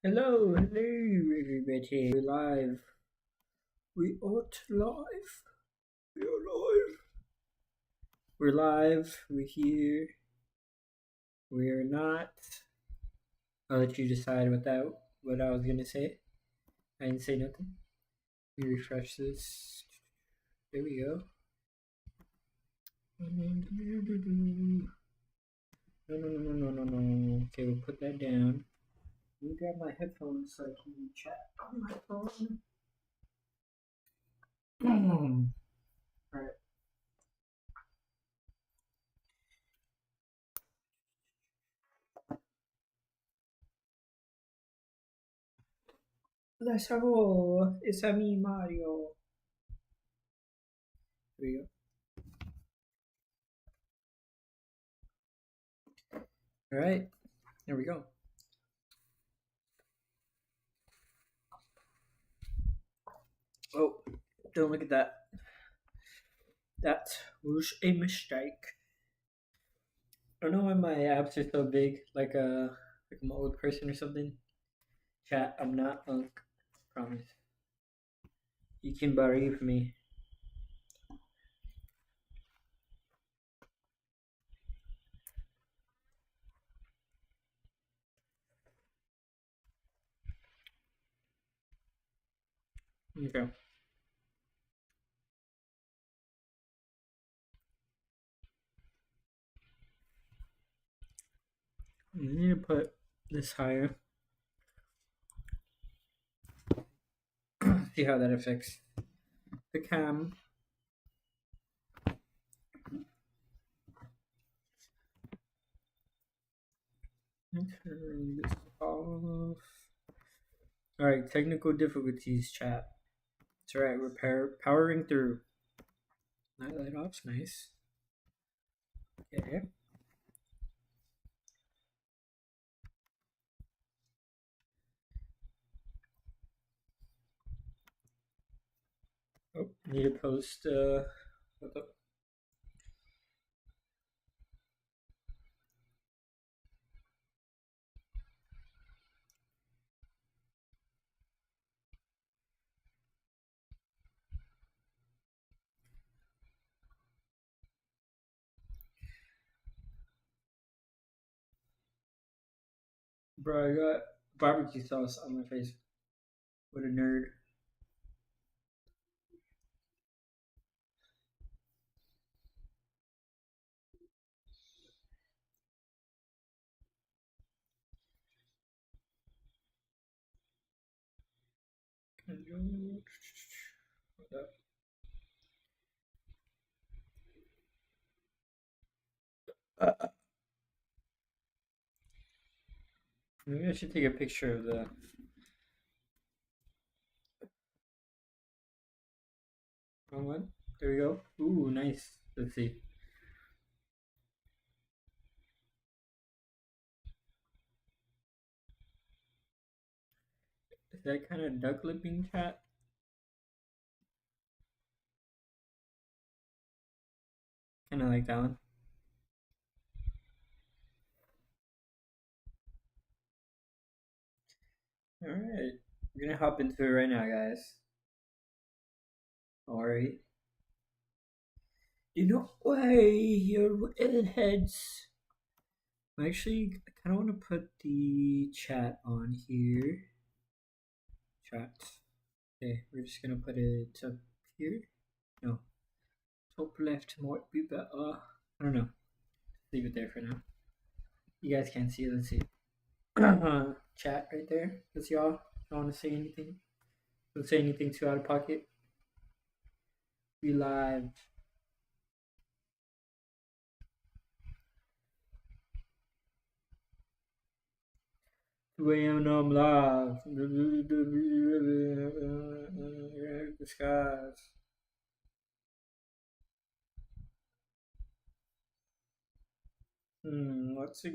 Hello, everybody. We're live. We are live. We are live. We're live. We're here. We're not. I'll let you decide what I was gonna say. I didn't say nothing. Let me refresh this. There we go. No. Okay, we'll put that down. Let me grab my headphones so I can chat on my phone. Alright. Let's go. It's a me, Mario. There we go. All right, there we go. Oh, don't look at that. That was a mistake. I don't know why my apps are so big, like I'm an old person or something. Chat, I'm not Unk. Promise. You can borrow from me. Okay. I need to put this higher. See how that affects the cam. Turn this off. Alright, technical difficulties, chat. It's alright, we're powering through. That off's nice. Okay. Oh, need to post what the bro, I got barbecue sauce on my face. What a nerd. Maybe I should take a picture of the wrong one. There we go. Ooh, nice. Let's see. Is that kind of duck lipping, chat? Kind of like that one. All right, we're gonna hop into it right now, guys. All right. Do not worry, your heads. Actually, I kind of want to put the chat on here. Chat. Okay, we're just gonna put it up here. No, top left might be better. I don't know. Leave it there for now. You guys can't see it. Let's see. Chat right there. Does y'all want to say anything? Don't say anything too out of pocket. We live. 2 a.m. and I'm live. The skies. What's a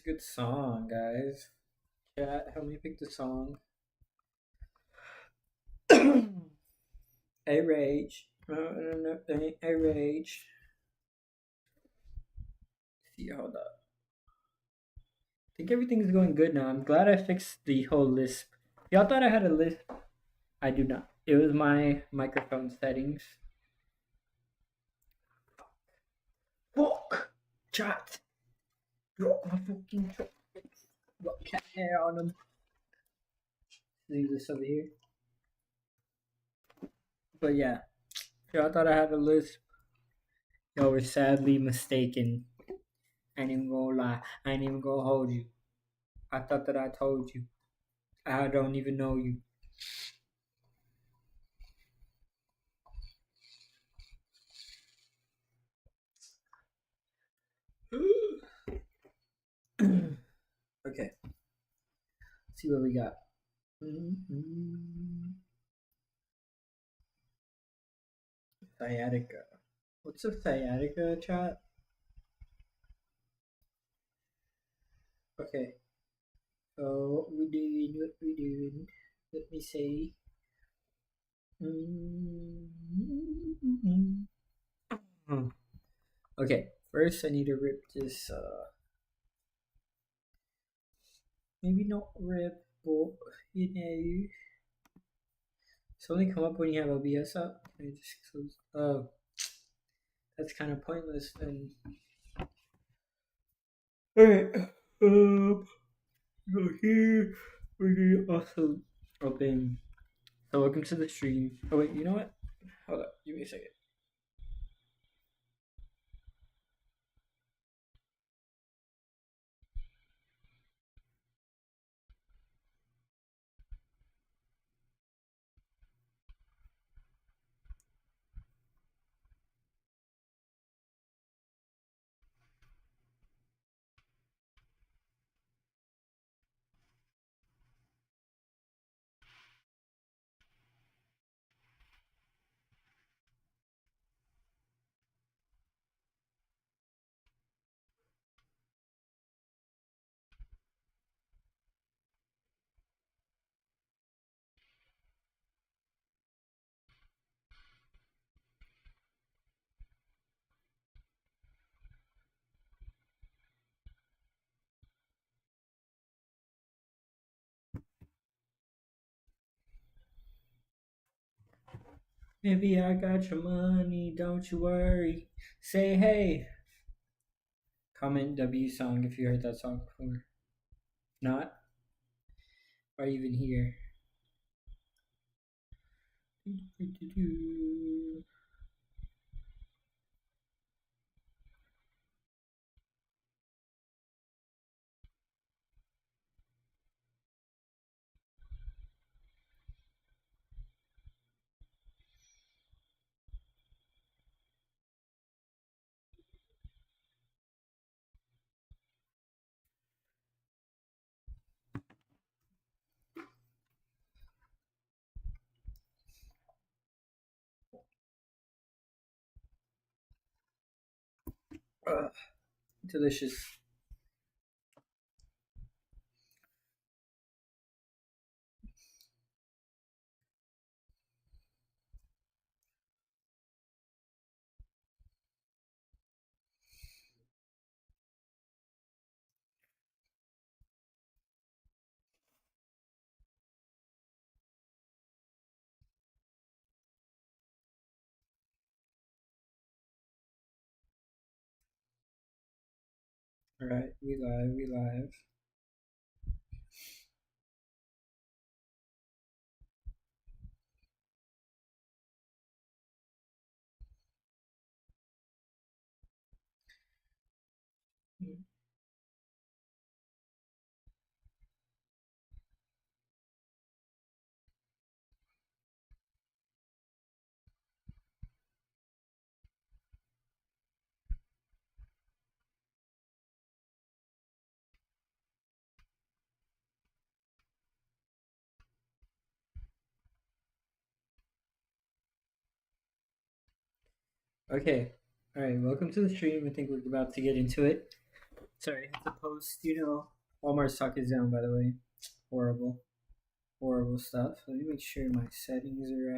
good song, guys? Chat, help me pick the song. A rage. A rage. See, hold up. think everything's going good now. I'm glad I fixed the whole lisp. Y'all thought I had a lisp? I do not. It was my microphone settings. Fuck! Chat! Drop my fucking chopsticks. Got cat hair on them. Leave this over here. But yeah, y'all thought I had a lisp. Y'all were sadly mistaken. I ain't even gonna lie. I ain't even gonna hold you. I thought that I told you. I don't even know you. Okay. Let's see what we got. Sciatica. What's a sciatica, chat? Okay. So what we doing? What we doing? Let me see. Okay. First, I need to rip this. Maybe not rip, but you know. It's only come up when you have OBS up. Can I just close? Oh, that's kind of pointless then. Alright. Go here. We're gonna also open. So welcome to the stream. Oh wait, you know what? Hold up. Give me a second. Maybe I got your money, don't you worry. Say hey. Comment W song if you heard that song before. Not? Or even here. Delicious. Alright, we live. Okay. Alright, welcome to the stream. I think we're about to get into it. Sorry, I have to post, Walmart stock is down, by the way. Horrible. Horrible stuff. Let me make sure my settings are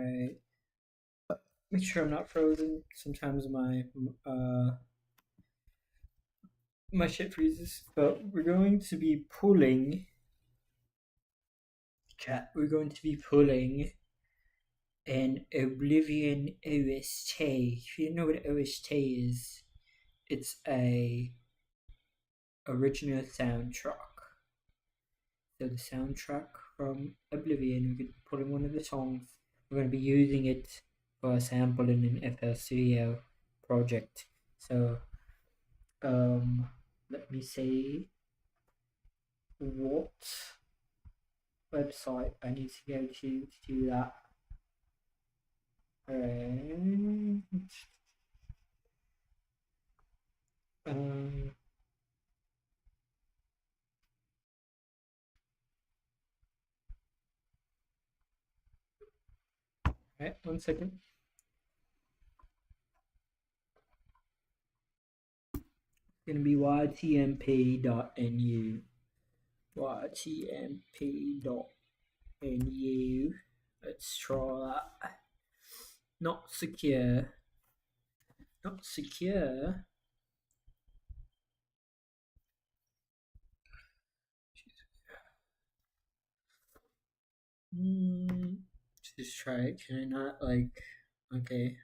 right. Make sure I'm not frozen. Sometimes my My shit freezes. But we're going to be pulling chat. We're going to be pulling an Oblivion OST. If you don't know what OST is, it's a original soundtrack. So the soundtrack from Oblivion, we're pulling one of the songs. We're going to be using it for a sample in an FL Studio project. So, let me see what website I need to go to do that. Alright. Right, 1 second. It's gonna be ytmp.nu. ytmp.nu. Let's try that. Not secure. Not secure. Just try it. Can I not like? Okay.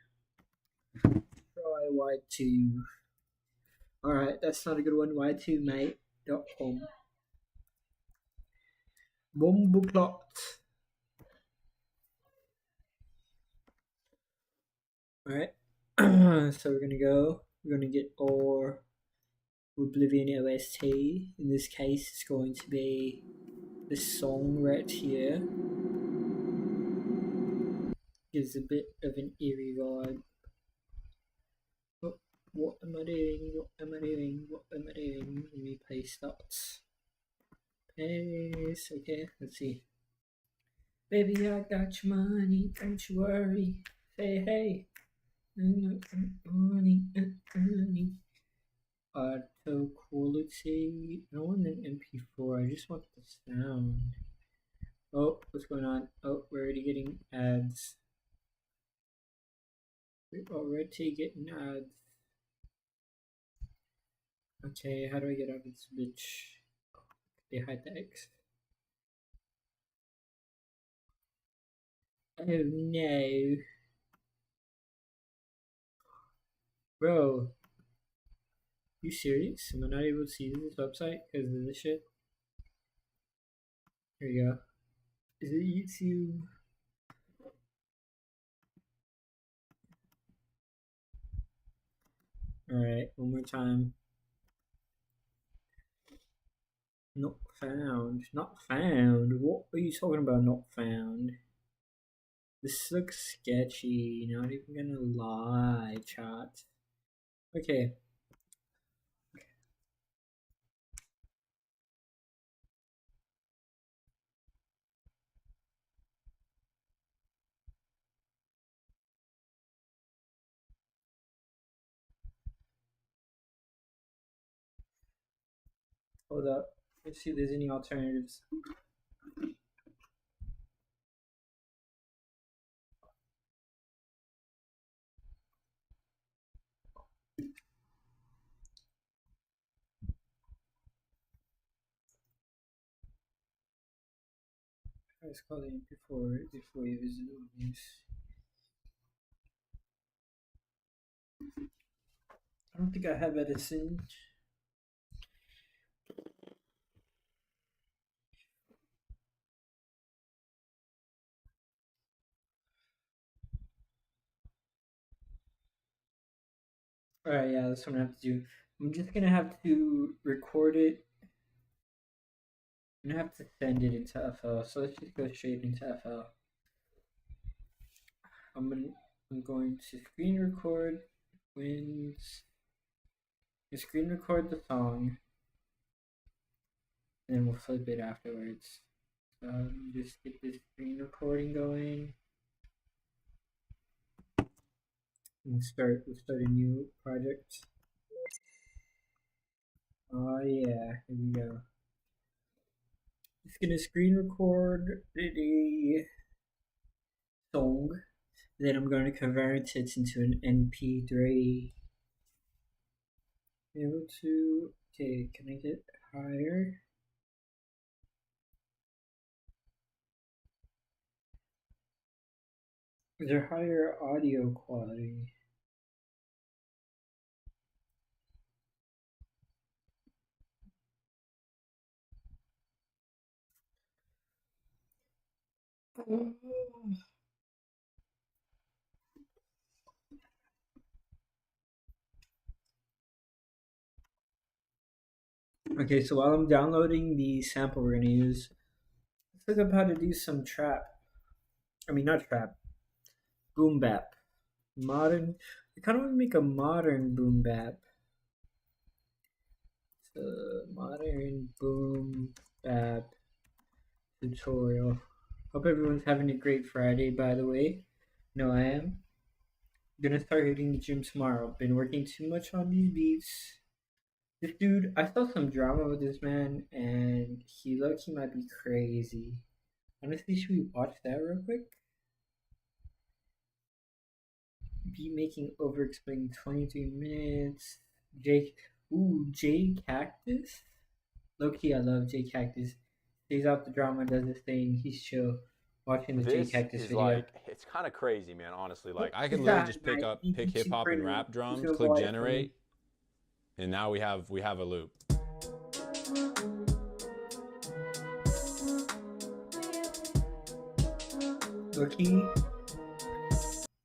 Try y2. Alright, that's not a good one. y2mate.com. Bumbleclot. Alright. So we're gonna get our Oblivion OST. In this case, it's going to be this song right here. Gives a bit of an eerie vibe. Oh, what am I doing? What am I doing? What am I doing? Let me paste that. Paste. Okay, let's see. Baby, I got your money. Don't you worry. Say hey. Money. Auto quality. I don't want an MP4. I just want the sound. Oh, what's going on? Oh, we're already getting ads. We're already getting ads. Okay, how do I get out of this bitch? They hide the X. Oh no. Bro. You serious? Am I not able to see this website because of this shit? Here we go. Is it YouTube? Alright, one more time. Not found. Not found. What are you talking about? Not found. This looks sketchy. Not even gonna lie, chat. Okay. Hold up. Let's see if there's any alternatives. Let's call it before you visit this. I don't think I have Edison. Alright, yeah, that's what I'm gonna have to do. I'm just gonna have to record it. I'm gonna have to send it into FL. So let's just go straight into FL. I'm going to screen record wins. Screen record the song, and then we'll flip it afterwards. So just get this screen recording going. And we'll start a new project. Oh yeah, here we go. Just gonna screen record the song, then I'm going to convert it into an MP3. Able to Okay, can I get higher? Is there higher audio quality? Okay, so while I'm downloading the sample we're gonna use, let's look up how to do some trap. I mean, not trap, boom bap. Modern. I kind of want to make a modern boom bap. Modern boom bap tutorial. Hope everyone's having a great Friday, by the way. No, I am. Gonna start hitting the gym tomorrow. Been working too much on these beats. This dude, I saw some drama with this man, and he looked he might be crazy. Honestly, should we watch that real quick? Beat making over explaining 23 minutes. Jake, J Cactus? Low key, I love J Cactus. Stays out the drama, does his thing. He's chill. Watching the J This Cactus is video. like, it's kind of crazy, man, honestly. Like, I could Is literally that just nice? pick hip hop and rap drums, Who's gonna click go at it for me? generate, and now we have a loop. Low key.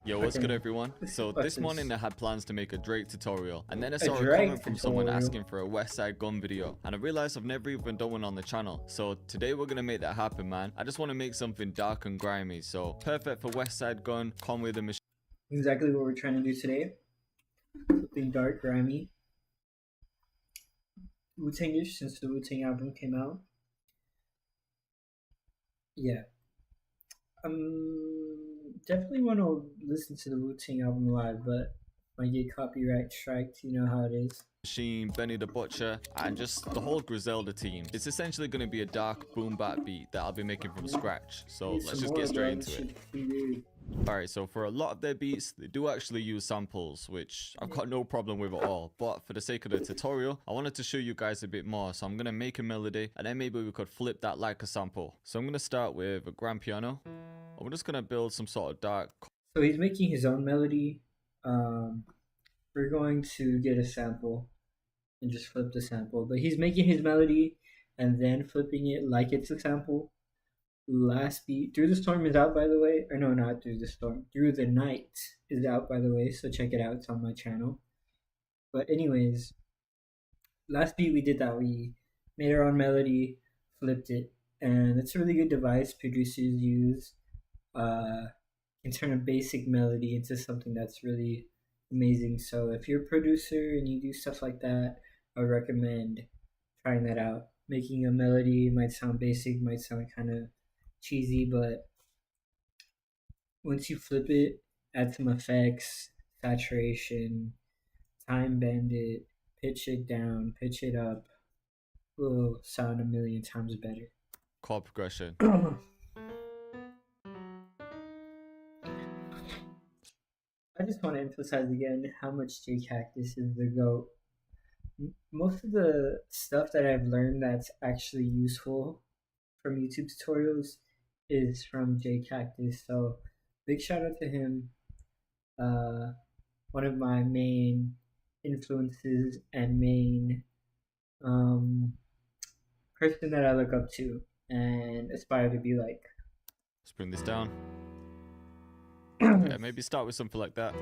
Yo, what's Okay. good everyone? So What's this morning I had plans to make a Drake tutorial, and then I A saw a Drake comment from someone tutorial? asking for a West Side Gun video, and I realized I've never even done one on the channel. So today we're gonna make that happen, man. I just want to make something dark and grimy, so perfect for West Side Gun, Conway the Machine. Exactly what we're trying to do today. Something dark, grimy. Wu-Tangish since the Wu-Tang album came out. Yeah. Definitely want to listen to the Wu-Tang album live, but might get copyright striked. You know how it is. Machine, Benny the Butcher, and just the whole Griselda team. It's essentially going to be a dark boom bap beat that I'll be making from scratch. So let's just get straight into it. Alright, so for a lot of their beats, they do actually use samples, which I've got no problem with at all. But for the sake of the tutorial, I wanted to show you guys a bit more. So I'm going to make a melody, and then maybe we could flip that like a sample. So I'm going to start with a grand piano. I'm just going to build some sort of dark. So he's making his own melody. We're going to get a sample and just flip the sample. But he's making his melody and then flipping it like it's a sample. Last beat, Through the Storm is out, by the way. Or no, not Through the Storm. Through the Night is out, by the way. So check it out. It's on my channel. But anyways, last beat we did that. We made our own melody, flipped it. And it's a really good device producers use. Can turn a basic melody into something that's really amazing. So if you're a producer and you do stuff like that, I would recommend trying that out. Making a melody might sound basic, might sound kind of cheesy, but once you flip it, add some effects, saturation, time bend it, pitch it down, pitch it up, it will sound a million times better. Chord progression. I just want to emphasize again how much J Cactus is the GOAT. Most of the stuff that I've learned that's actually useful from YouTube tutorials is from J Cactus. So big shout out to him. One of my main influences and main person that I look up to and aspire to be like. Let's bring this down. Yeah, maybe start with something like that.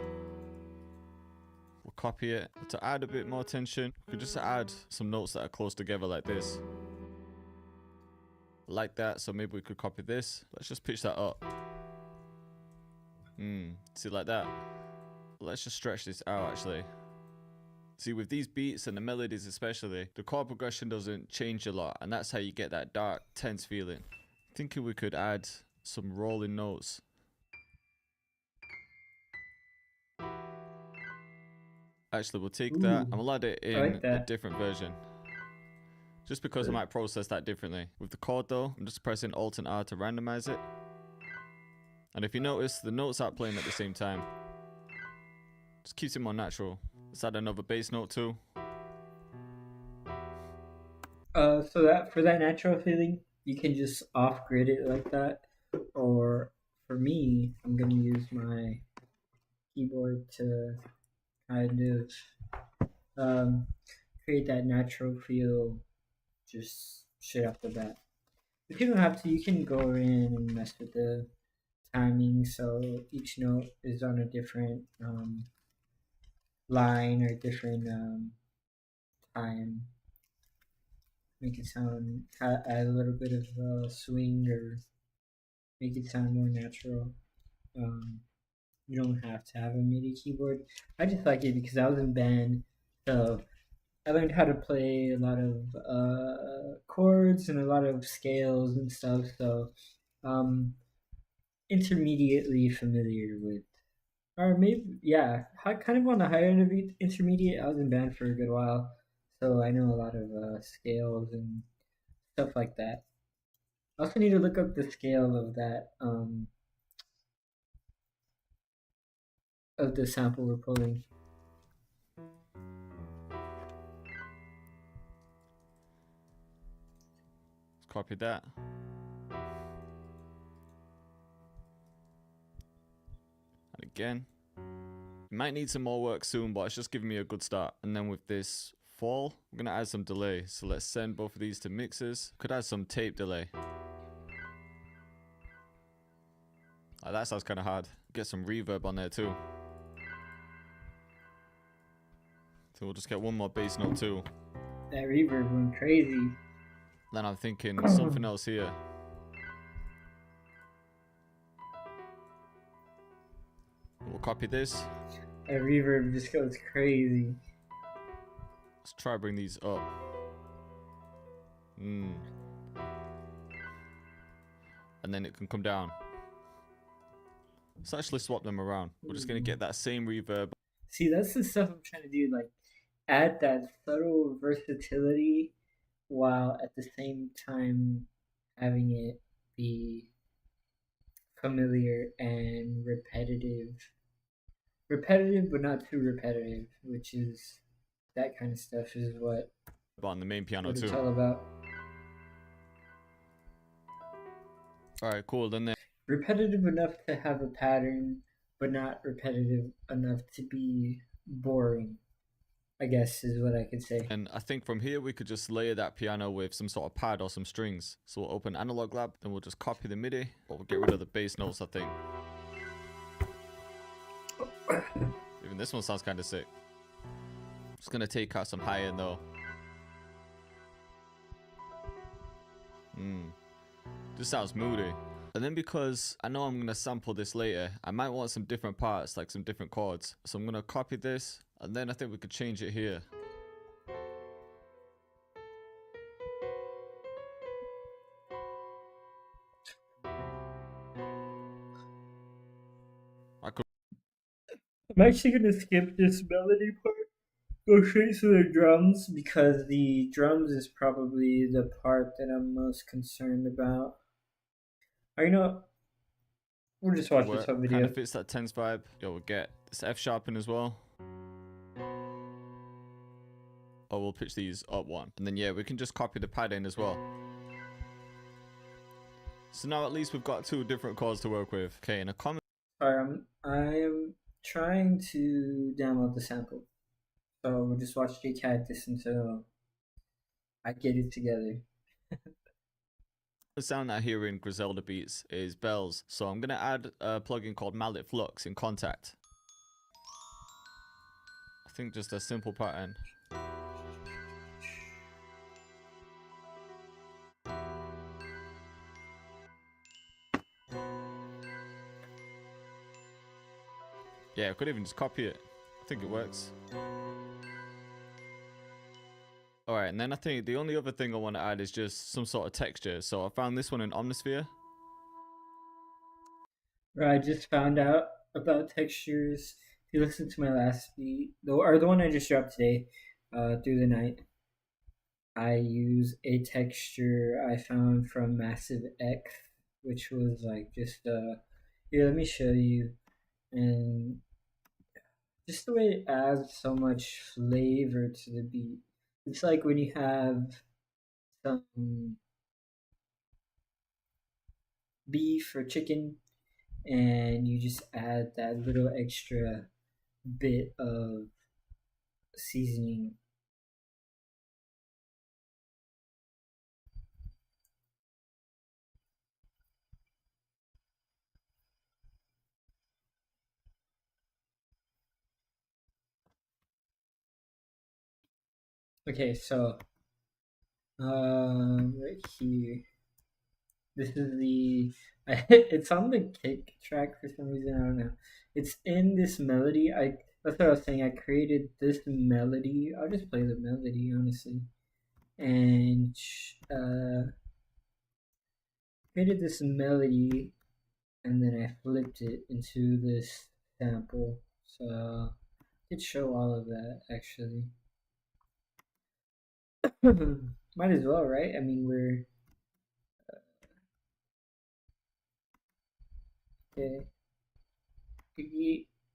We'll copy it. To add a bit more tension, we could just add some notes that are close together like this. Like that, so maybe we could copy this. Let's just pitch that up. See, like that. Let's just stretch this out actually. See, with these beats and the melodies especially, the chord progression doesn't change a lot, and that's how you get that dark, tense feeling. Thinking we could add some rolling notes. Actually, we'll take that and we'll add it in a different version. Just because I might process that differently. With the chord though, I'm just pressing Alt and R to randomize it. And if you notice, the notes aren't playing at the same time. Just keeps it more natural. Let's add another bass note too. So that for that natural feeling, you can just off grid it like that, or for me, I'm gonna use my keyboard to kind of create that natural feel just straight off the bat. But you don't have to. You can go in and mess with the timing, so each note is on a different line or different time. Make it sound add a little bit of swing or make it sound more natural. Um, you don't have to have a MIDI keyboard. I just like it because I was in band, so I learned how to play a lot of chords and a lot of scales and stuff. So intermediately familiar with, or maybe yeah, kind of on the higher end of intermediate. I was in band for a good while, so I know a lot of scales and stuff like that. I also need to look up the scale of that of the sample we're pulling. Let's copy that. And again. Might need some more work soon, but it's just giving me a good start. And then with this fall, we're gonna add some delay. So let's send both of these to mixers. Could add some tape delay. Oh, that sounds kind of hard. Get some reverb on there too. So we'll just get one more bass note too. That reverb went crazy. Then I'm thinking something else here. We'll copy this. That reverb just goes crazy. Let's try to bring these up. And then it can come down. Let's actually swap them around. We're just gonna get that same reverb. See, that's the stuff I'm trying to do, like add that subtle versatility while at the same time having it be familiar and repetitive. Repetitive, but not too repetitive, which is that kind of stuff is what on the main piano what too. It's all about. All right, cool. Then repetitive enough to have a pattern, but not repetitive enough to be boring, I guess is what I could say. And I think from here we could just layer that piano with some sort of pad or some strings. So we'll open Analog Lab, then we'll just copy the MIDI, or we'll get rid of the bass notes, I think. Even this one sounds kind of sick. Just gonna take out some high end though. This sounds moody. And then because I know I'm gonna sample this later, I might want some different parts, like some different chords. So I'm gonna copy this, and then I think we could change it here. I'm actually gonna skip this melody part. Go straight to the drums because the drums is probably the part that I'm most concerned about. Or you know, we'll just watch this whole video. Kind of fits that tense vibe. Yo, we'll get this F sharp in as well. Oh, we'll pitch these up one, and then yeah, we can just copy the pad in as well. So now at least we've got two different chords to work with. Okay, in a comment. Alright, I am trying to download the sample. So we'll just watch JCat this until I get it together. The sound I hear in Griselda beats is bells, so I'm gonna add a plugin called Mallet Flux in Contact. I think just a simple pattern. Yeah, I could even just copy it. I think it works. Alright, and then I think the only other thing I want to add is just some sort of texture. So I found this one in Omnisphere. I just found out about textures. If you listen to my last beat, or the one I just dropped today, Through the Night, I use a texture I found from Massive X, which was like just here, let me show you. And just the way it adds so much flavor to the beat. It's like when you have some beef or chicken, and you just add that little extra bit of seasoning. Okay, so right here, this is the it's on the kick track for some reason. I don't know. It's in this melody. That's what I was saying. I created this melody. I'll just play the melody honestly, and created this melody, and then I flipped it into this sample. So I did show all of that actually. Might as well, right? I mean, we're okay.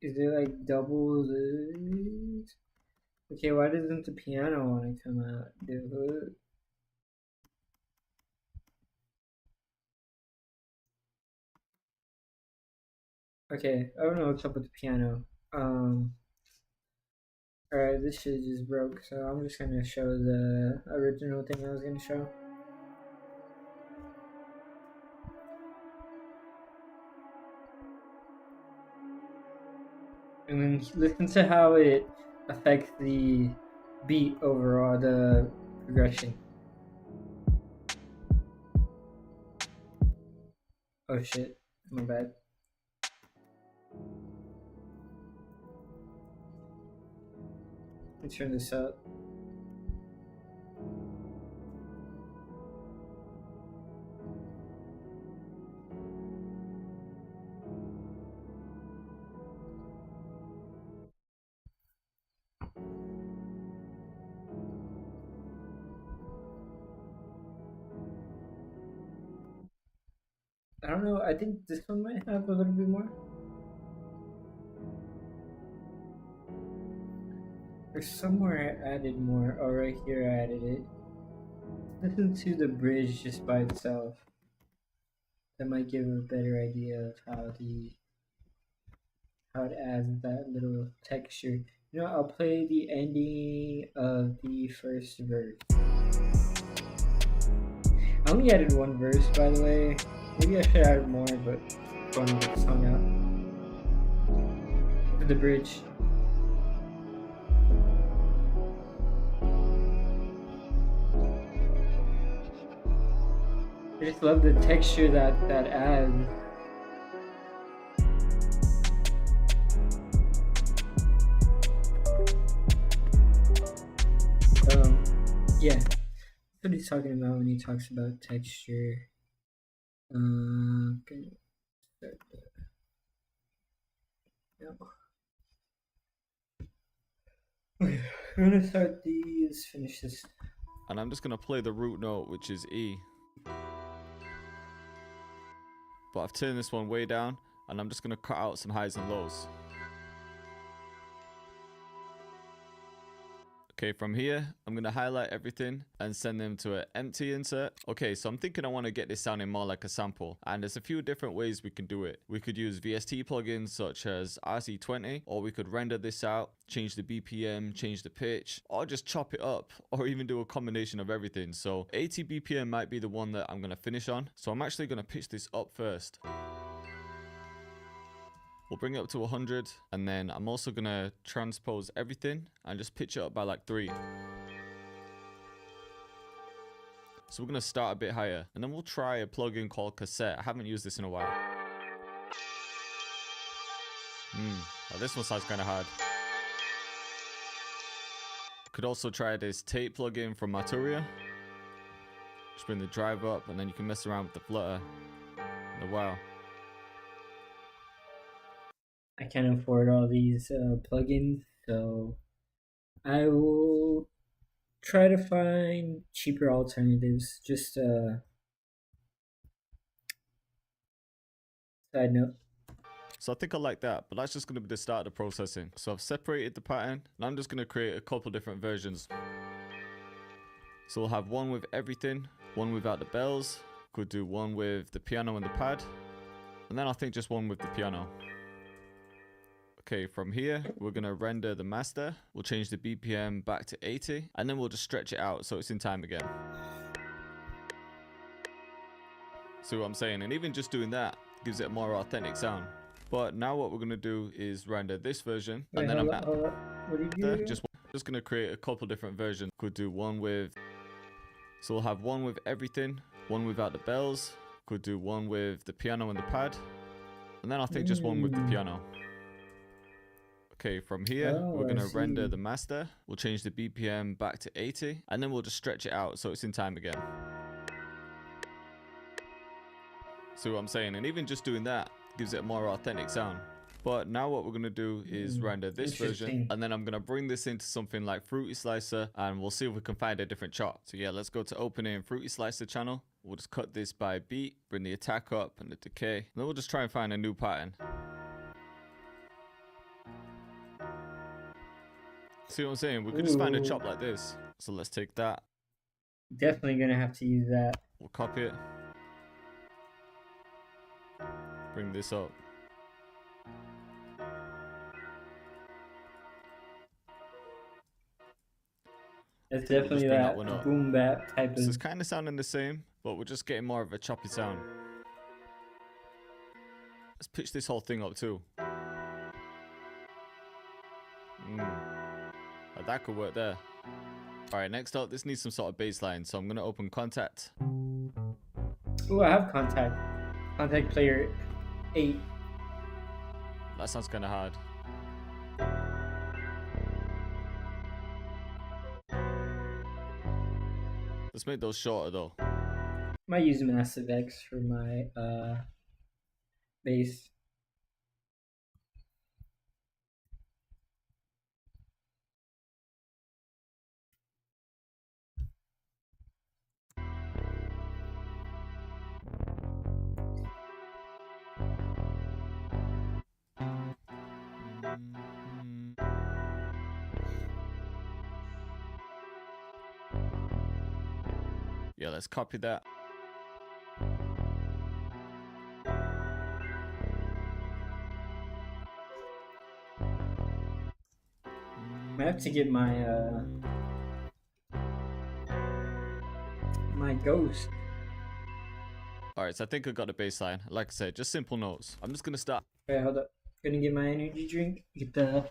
Is there like double this? Okay, why doesn't the piano want to come out, dude? Okay, I don't know what's up with the piano. Alright, this shit just broke, so I'm just gonna show the original thing I was gonna show. And then listen to how it affects the beat overall, the progression. Oh shit, my bad. Let me turn this up. I don't know, I think this one might have a little bit more. Or somewhere I added more. Oh, right here I added it. Listen to the bridge just by itself. That might give a better idea of how it adds that little texture. You know, I'll play the ending of the first verse. I only added one verse, by the way. Maybe I should add more, but fun to get the song out. To the bridge. I just love the texture that adds. Yeah, that's what he's talking about when he talks about texture. Okay, start there. Yeah. Okay, we're gonna start let's finish this. And I'm just gonna play the root note, which is E. But I've turned this one way down, and I'm just gonna cut out some highs and lows. Okay, from here, I'm going to highlight everything and send them to an empty insert. Okay, so I'm thinking I want to get this sounding more like a sample. And there's a few different ways we can do it. We could use VST plugins such as RC20, or we could render this out, change the BPM, change the pitch, or just chop it up, or even do a combination of everything. So 80 BPM might be the one that I'm going to finish on. So I'm actually going to pitch this up first. We'll bring it up to 100, and then I'm also going to transpose everything and just pitch it up by like 3. So we're going to start a bit higher, and then we'll try a plugin called Cassette. I haven't used this in a while. Well, this one sounds kind of hard. Could also try this tape plugin from Maturia. Just bring the drive up, and then you can mess around with the flutter. And wow. I can't afford all these plugins, so I will try to find cheaper alternatives. Just side note. So I think I like that, but that's just going to be the start of the processing. So I've separated the pattern, and I'm just going to create a couple different versions. So we'll have one with everything, one without the bells. Could do one with the piano and the pad. And then I think just one with the piano. Okay, from here, we're going to render the master. We'll change the BPM back to 80. And then we'll just stretch it out so it's in time again. See what I'm saying? And even just doing that gives it a more authentic sound. But now what we're going to do is render this version. Wait, and then what did you do? just going to create a couple different versions. Could do one with... So we'll have one with everything, one without the bells. Could do one with the piano and the pad. And then I think just one with the piano. Okay, from here, we're going to render the master. We'll change the BPM back to 80. And then we'll just stretch it out so it's in time again. See what I'm saying? And even just doing that gives it a more authentic sound. But now what we're going to do is render this version. And then I'm going to bring this into something like Fruity Slicer. And we'll see if we can find a different chop. So yeah, let's go to opening Fruity Slicer channel. We'll just cut this by beat. Bring the attack up and the decay. And then we'll just try and find a new pattern. See what I'm saying? We could just find a chop like this. So let's take that. Definitely going to have to use that. We'll copy it. Bring this up. It's definitely that boom bap type of... So it's kind of sounding the same, but we're just getting more of a choppy sound. Let's pitch this whole thing up too. Like that could work there. Alright, next up, this needs some sort of bass line, so I'm going to open Contact. Oh, I have Contact. Contact Player 8. That sounds kind of hard. Let's make those shorter though. Might use Massive X for my bass. Yeah, let's copy that. I have to get my my Ghost. Alright, so I think I got the bass line. Like I said, just simple notes. I'm just gonna start. Wait, hold up. Gonna get my energy drink. Get the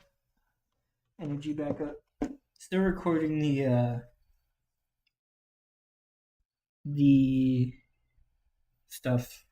energy back up. Still recording the stuff.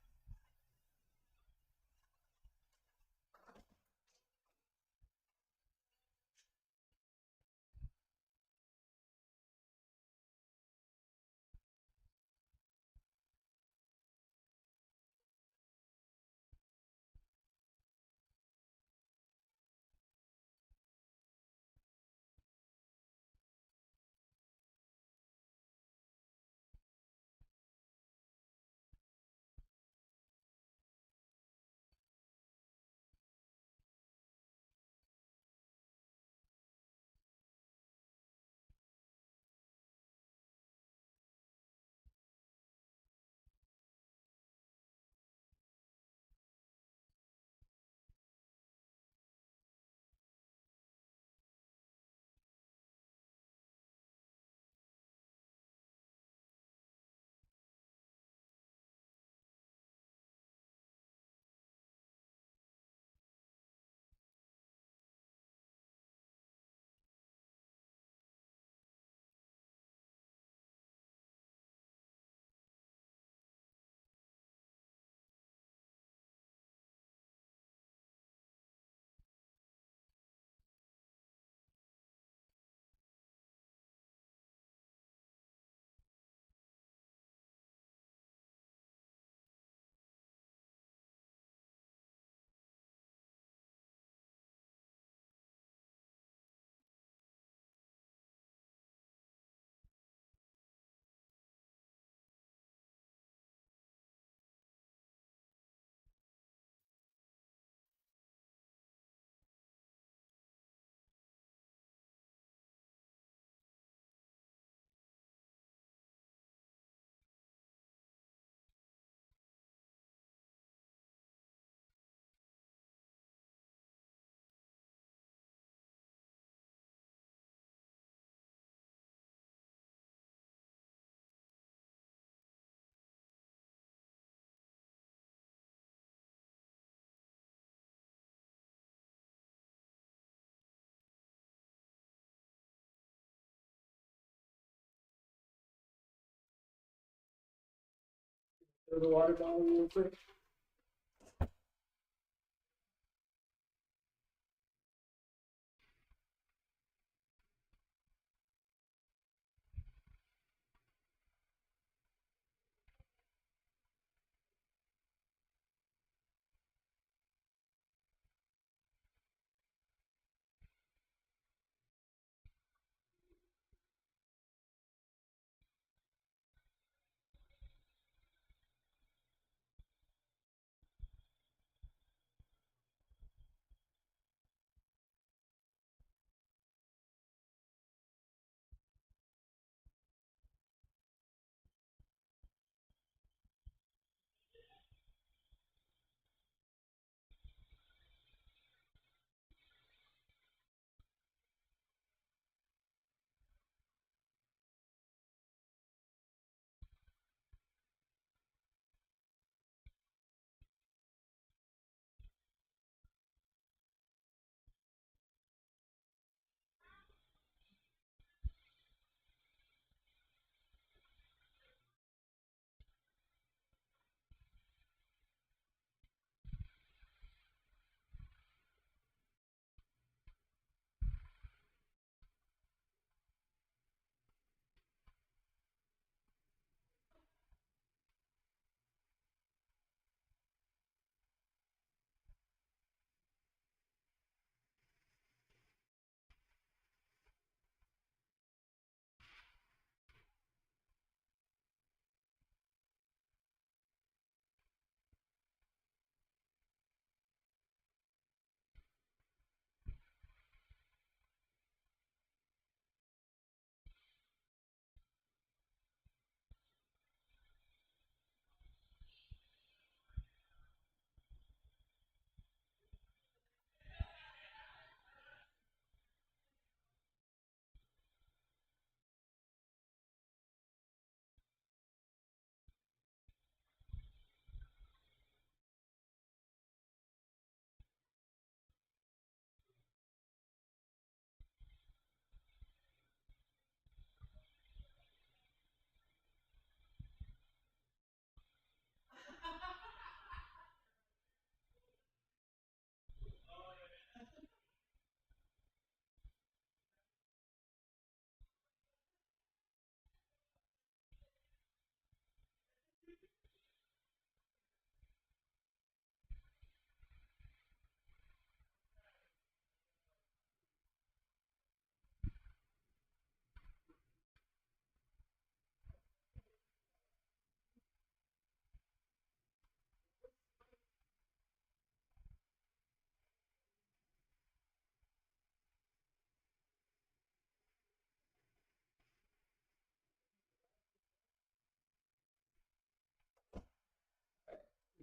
Fill the water bottle real quick.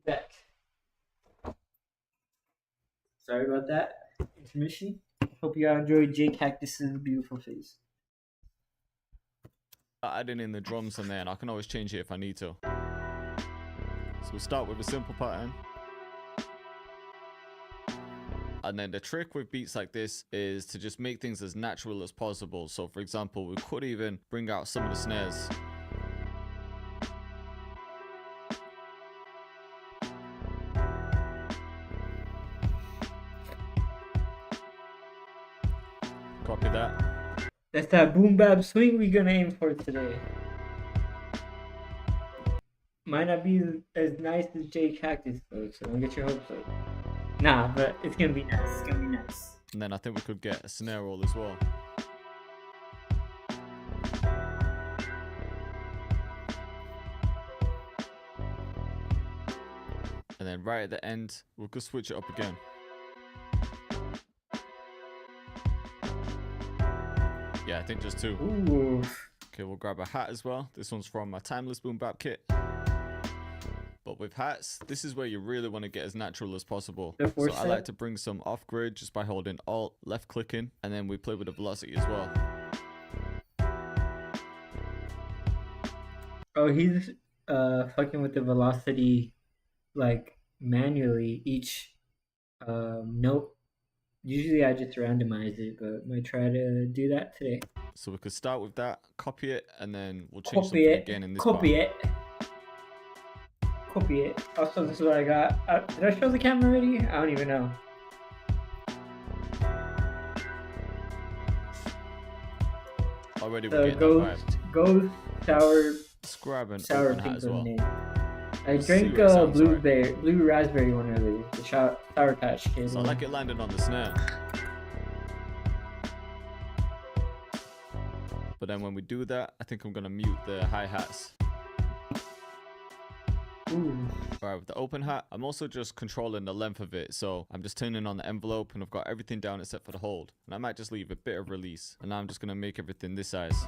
Back. Sorry about that intermission. Hope you all enjoyed J Cactus's beautiful face. Adding in the drums on there, and I can always change it if I need to. So we'll start with a simple pattern. And then the trick with beats like this is to just make things as natural as possible. So for example, we could even bring out some of the snares. Copy that. That's that boom bap swing we're gonna aim for today. Might not be as nice as J Cactus, folks, so don't get your hopes up. Nah, but it's gonna be nice. It's gonna be nice. And then I think we could get a snare roll as well. And then right at the end, we'll just switch it up again. Yeah, I think just two. Ooh. Okay, we'll grab a hat as well. This one's from my Timeless Boom Bap kit. But with hats, this is where you really want to get as natural as possible. So I like to bring some off grid just by holding Alt, left clicking, and then we play with the velocity as well. Oh, he's fucking with the velocity like manually each note. Usually I just randomize it, but I might try to do that today. So we could start with that, copy it, and then we'll change something again in this part. copy it. Also, this is what I got. Did I show the camera already? I don't even know. Already The we're getting that vibe. Ghost sour. Scrub and Sour open hat as well. name. I Let's see drank what it sounds like. blue raspberry one earlier. The Sour Patch Kid. So I like it landing on the snare. But then when we do that, I think I'm gonna mute the hi-hats. Alright, with the open hat, I'm also just controlling the length of it. So I'm just turning on the envelope and I've got everything down except for the hold. And I might just leave a bit of release. And now I'm just gonna make everything this size.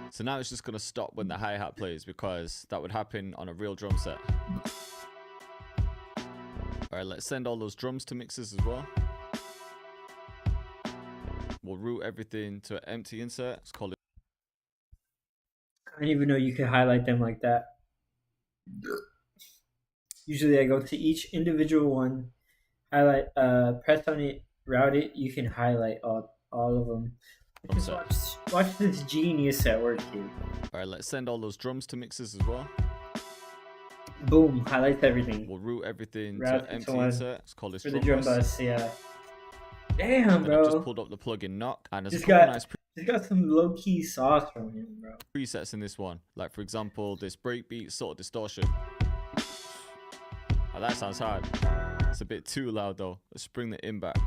So now it's just gonna stop when the hi-hat plays because that would happen on a real drum set. Alright, let's send all those drums to mixers as well. We'll route everything to an empty insert. Let's call it. I didn't even know you could highlight them like that. Usually I go to each individual one, highlight, press on it, route it. You can highlight all of them. Just watch this genius at work here. Alright, let's send all those drums to mixers as well. Boom, highlights everything. We'll route everything to an empty insert. Let's call this for the drum bus. Yeah. Damn, bro. I just pulled up the plugin Knock, and there's nice. It's got some low key sauce from him, bro. Presets in this one, like for example, this breakbeat sort of distortion. Oh, that sounds hard. It's a bit too loud though. Let's bring the in back.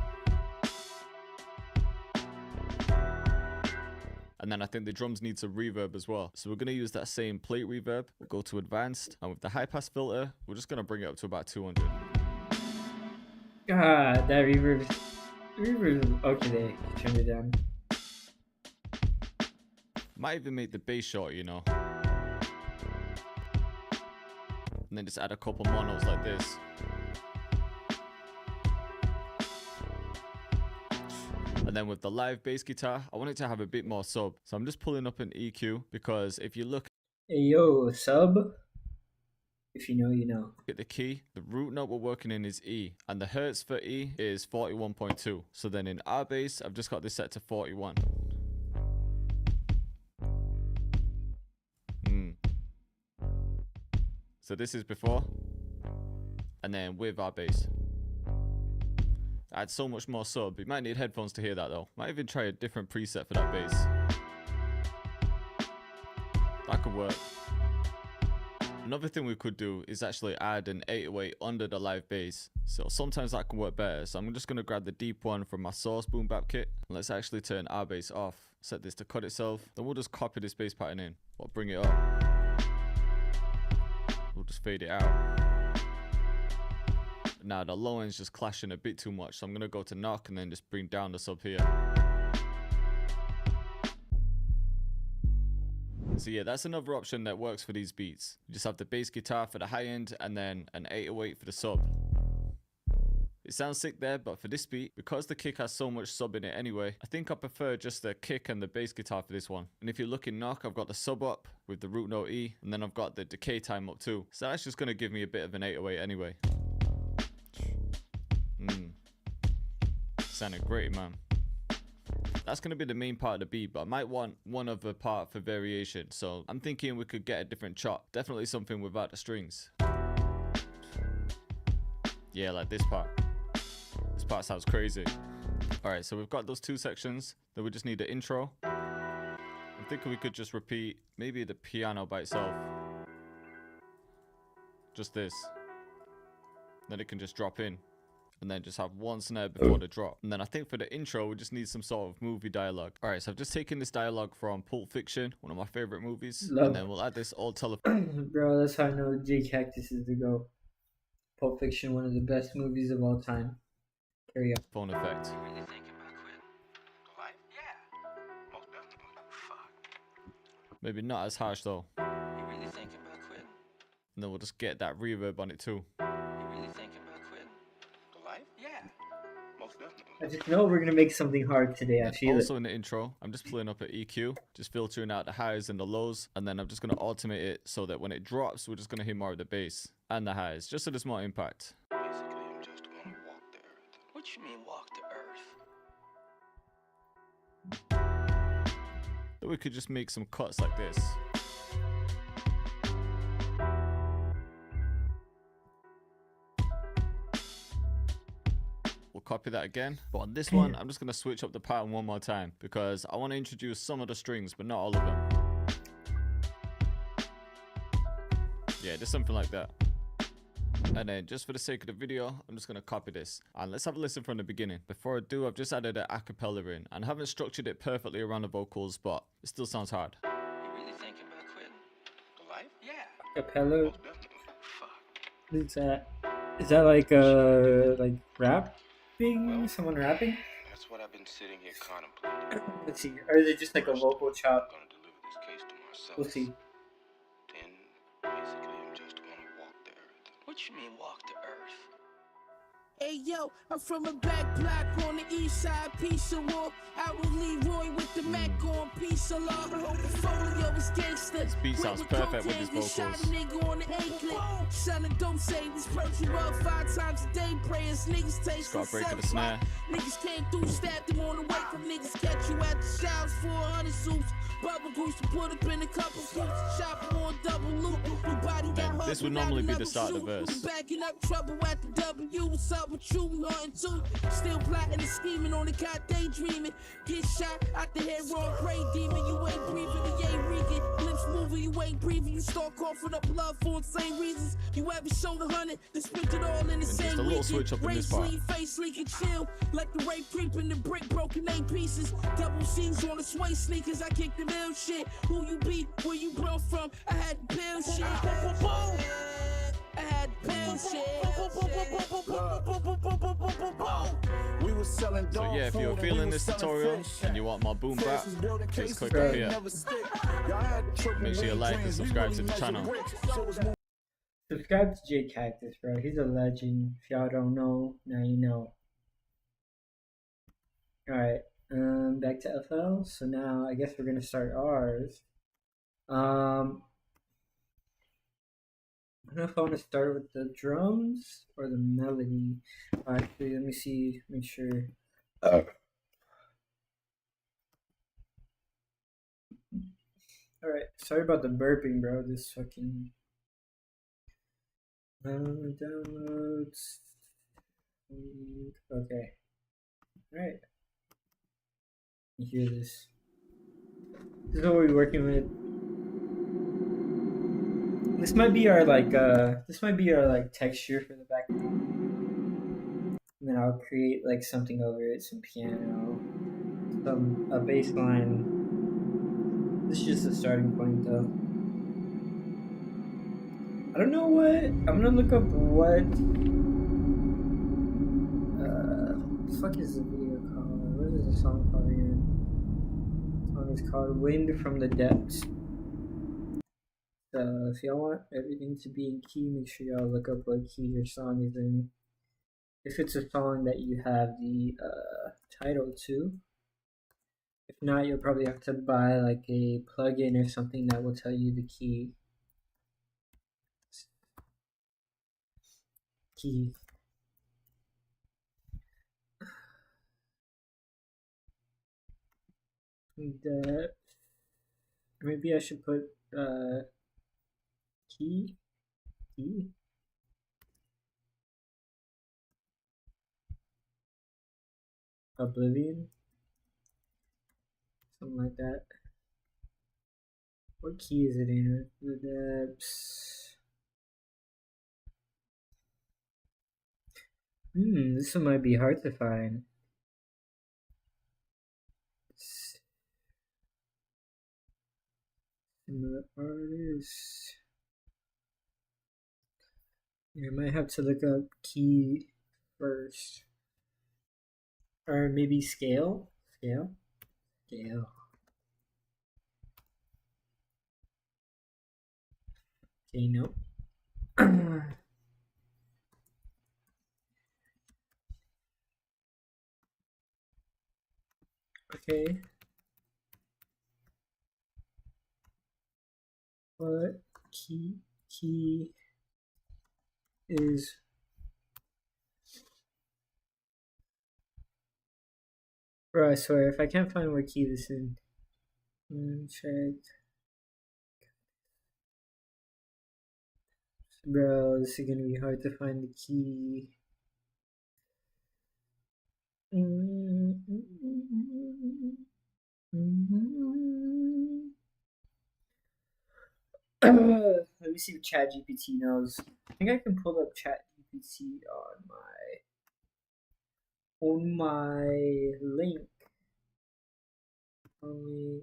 And then I think the drums need some reverb as well. So we're going to use that same plate reverb. We'll go to advanced. And with the high pass filter, we're just going to bring it up to about 200. God, that reverb. Okay, they turned it down. Might even make the bass short, you know. And then just add a couple monos like this. And then with the live bass guitar, I want it to have a bit more sub. So I'm just pulling up an EQ because if you look... Hey, yo, sub. If you know, you know. At the key, the root note we're working in is E. And the hertz for E is 41.2. So then in R bass, I've just got this set to 41. So this is before. And then with our bass. Add so much more sub. You might need headphones to hear that though. Might even try a different preset for that bass. That could work. Another thing we could do is actually add an 808 under the live bass. So sometimes that can work better. So I'm just going to grab the deep one from my Source boom bap kit. Let's actually turn our bass off. Set this to cut itself. Then we'll just copy this bass pattern in. Or bring it up. We'll just fade it out. Now the low end's just clashing a bit too much, so I'm gonna go to knock and then just bring down the sub here. So yeah, that's another option that works for these beats. You just have the bass guitar for the high end and then an 808 for the sub. It sounds sick there, but for this beat, because the kick has so much sub in it anyway, I think I prefer just the kick and the bass guitar for this one. And if you look in knock, I've got the sub up with the root note E, and then I've got the decay time up too. So that's just gonna give me a bit of an 808 anyway. Sounded great, man. That's going to be the main part of the beat, but I might want one other part for variation. So I'm thinking we could get a different chop. Definitely something without the strings. Yeah, like this part. This part sounds crazy. Alright, so we've got those two sections. Then we just need the intro. I'm thinking we could just repeat maybe the piano by itself. Just this. Then it can just drop in. And then just have one snare before the drop. And then I think for the intro, we just need some sort of movie dialogue. Alright, so I've just taken this dialogue from Pulp Fiction, one of my favorite movies. And then we'll add this old telephone. Bro, that's how I know J Cactus is the GOAT. Pulp Fiction, one of the best movies of all time. Carry on. Phone effect. You really thinking about quitting? Life? Yeah. Most definitely. Fuck. Maybe not as harsh though. You really thinking about quitting? And then we'll just get that reverb on it too. You really thinking about quitting? Life? Yeah. Most definitely. I just know we're gonna make something hard today. I feel also in the intro, I'm just pulling up an EQ, just filtering out the highs and the lows, and then I'm just gonna automate it so that when it drops, we're just gonna hear more of the bass and the highs, just so there's more impact. Basically, I'm just wanna walk the earth. What you mean walk the earth? Then we could just make some cuts like this. copy that again. But on this one, I'm just going to switch up the pattern one more time because I want to introduce some of the strings, but not all of them. Yeah, just something like that. And then just for the sake of the video, I'm just going to copy this. And let's have a listen from the beginning. Before I do, I've just added an acapella in. And I haven't structured it perfectly around the vocals, but it still sounds hard. You really thinking about quitting the life? Yeah. Acapella. Most definitely. Fuck. What is that? Is that like rapping? Someone rapping? That's what I've been sitting here contemplating. Let's see. Or is it just like a vocal chop? I'm gonna deliver this case to myself. We'll see. Then, basically, I'm just gonna walk the earth. What you mean walk the earth? Hey yo, I'm from a back block on the east side, piece of war. I will leave Roy with the Mac on, piece of law. Portfolio is gangster. This beat sounds perfect with his vocals. Shot a nigga on the anklet. Son of don't say this person up 5 times a day. Prayers niggas taste Got a break of the snare. Niggas came through, stabbed them on the way from niggas catch you at the showers, 400 suits. Bubble goose to put up in a couple scoops. Shop on double loop. Your body got This would normally be the start of the verse. Backing up trouble at the W. What's up with you? We hunting too. Still plotting and scheming on the cot, daydreaming. Get shot out the head, wrong prey demon. You ain't breathing, you ain't reeking. Lips moving, you ain't breathing. You start coughing up blood for the same reasons. You ever show the 100, then spent it all in the same just a little switch up in this part. Face leaking, chill. Like the rape creeping, the brick broken 8 pieces. Double C's on the sway sneakers. I kick the mill shit. Who you be? Where you brought from? I had to build shit. I had to build shit. So yeah, if you're feeling this tutorial and you want more boom bap, just click up here. Make sure you like and subscribe to the channel. Subscribe to J Cactus, bro. He's a legend. If y'all don't know, now you know. Alright, back to FL. So now I guess we're gonna start ours. I don't know if I want to start with the drums or the melody. Actually, let me see, make sure. Alright, sorry about the burping, bro. This fucking downloads. Okay. Alright. You hear this. This is what we're working with. This might be our texture for the background. And then I'll create like something over it, some piano, a bass line. This is just a starting point though. I don't know what, I'm gonna look up what the fuck is the video called? What is the song called again? The song is called Wind from the Depths. So if y'all want everything to be in key, make sure y'all look up what key your song is in. If it's a song that you have the title to. If not, you'll probably have to buy like a plugin or something that will tell you the key. That maybe I should put key Oblivion, something like that. What key is it in? The depths. This one might be hard to find. Similar artists. Yeah, I might have to look up key first. Or maybe scale. Okay, no. Okay. What key is bro, I swear if I can't find what key this is, check. Bro, this is gonna be hard to find the key. Let me see what ChatGPT knows. I think I can pull up ChatGPT on my link. Oh,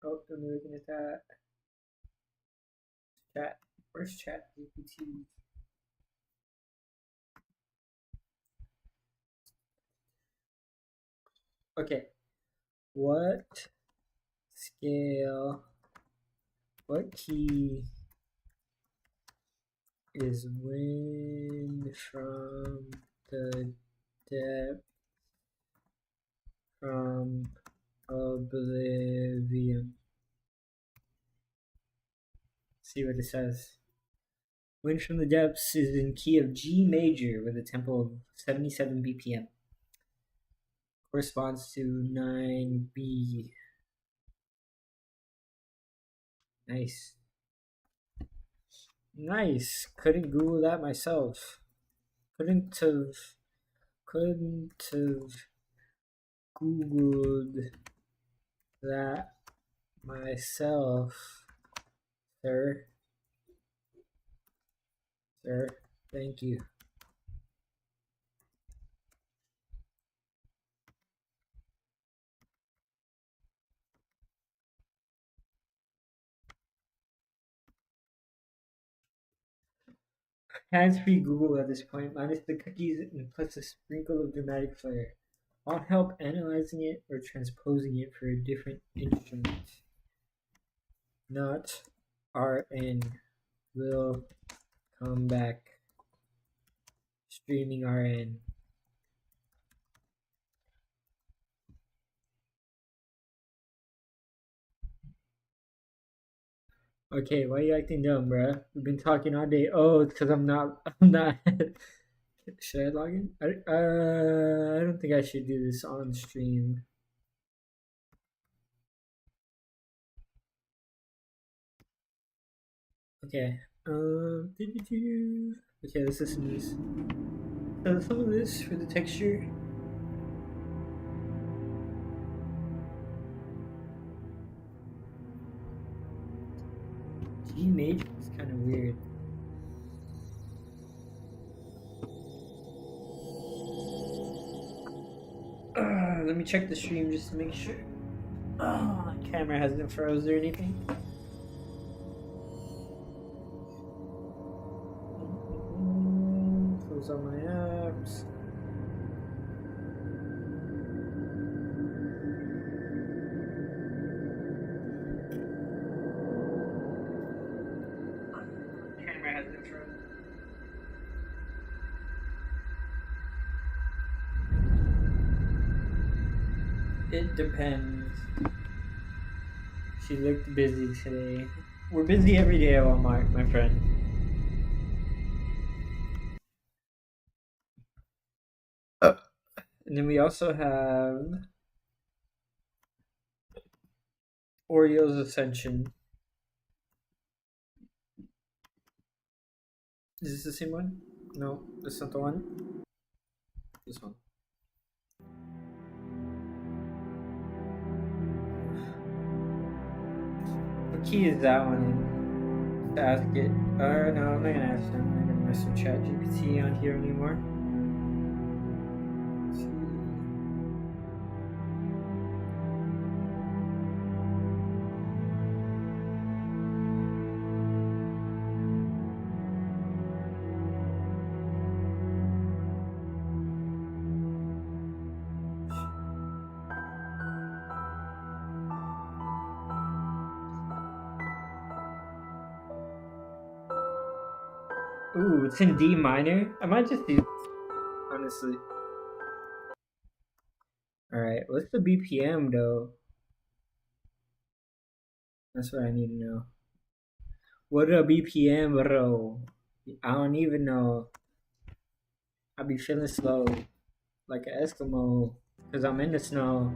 I'm looking at that. Chat. Where's ChatGPT? Okay. What scale? What key is wind from the depth from oblivion? See what it says. Wind from the depths is in key of G major with a tempo of 77 BPM. Corresponds to 9B. Nice. Nice. Couldn't Google that myself. Couldn't have Googled that myself, sir. Sir, thank you. Hands-free Google at this point, minus the cookies and plus a sprinkle of dramatic flair. Want help analyzing it or transposing it for a different instrument? Not RN. Will come back. Streaming RN. Okay, why are you acting dumb, bruh? We've been talking all day. Oh, it's because I'm not. Should I log in? I don't think I should do this on stream. Okay. Okay, let's listen to this. So some of this for the texture. G major is kind of weird. Let me check the stream just to make sure. My camera hasn't froze or anything. Close all my apps. Camera hasn't frozen. It depends. She looked busy today. We're busy every day at Walmart, my friend. And then we also have Oreo's Ascension. Is this the same one? No, that's not the one. This one. What key is that one in? To ask it. No, I'm not gonna ask him. I'm not gonna mess with ChatGPT on here anymore. Ooh, it's in D minor. I might just do, honestly. Alright, what's the BPM though? That's what I need to know. What a BPM, bro? I don't even know. I be feeling slow, like an Eskimo, because I'm in the snow.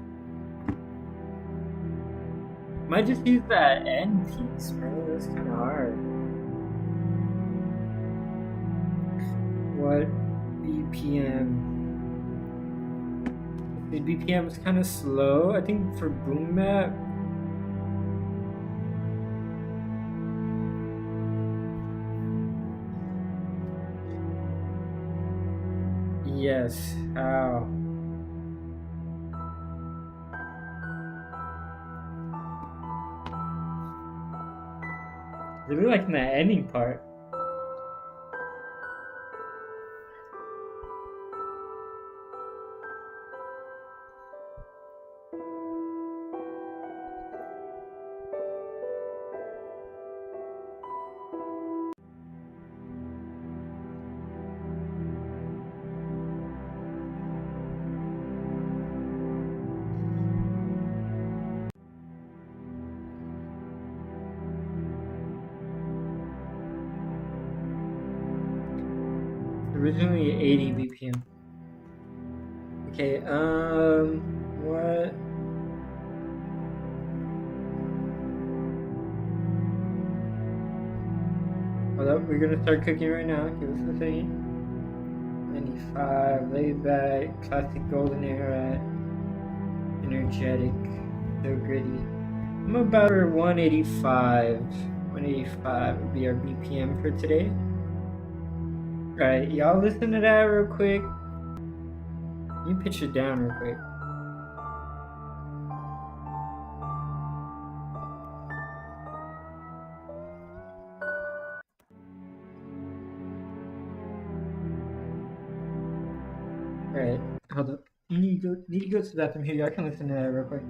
Might just use that end piece, bro. That's kind of hard. What BPM The BPM is kind of slow. I think for boom bap. Yes, how? I really like that ending part. Originally 80 BPM. Okay, what? Hold up, we're gonna start cooking right now. Give us a second. 95, laid back, classic golden era, energetic, so gritty. I'm about 185. 185 would be our BPM for today. Alright, y'all listen to that real quick. You pitch it down real quick. Alright, hold up. You need to go to the bathroom here. Y'all can listen to that real quick.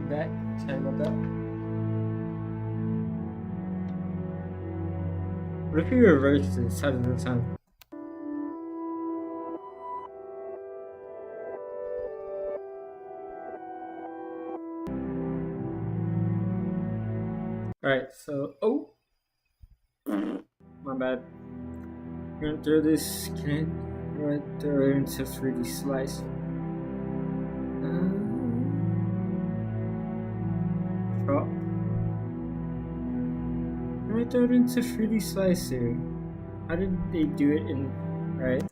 Back. Sorry about that. What if we reverse this? How does that sound? Alright, so my bad. I'm gonna throw this right there into 3D slice. Drop. Right throw it into 3D slicer. How did they do it in right?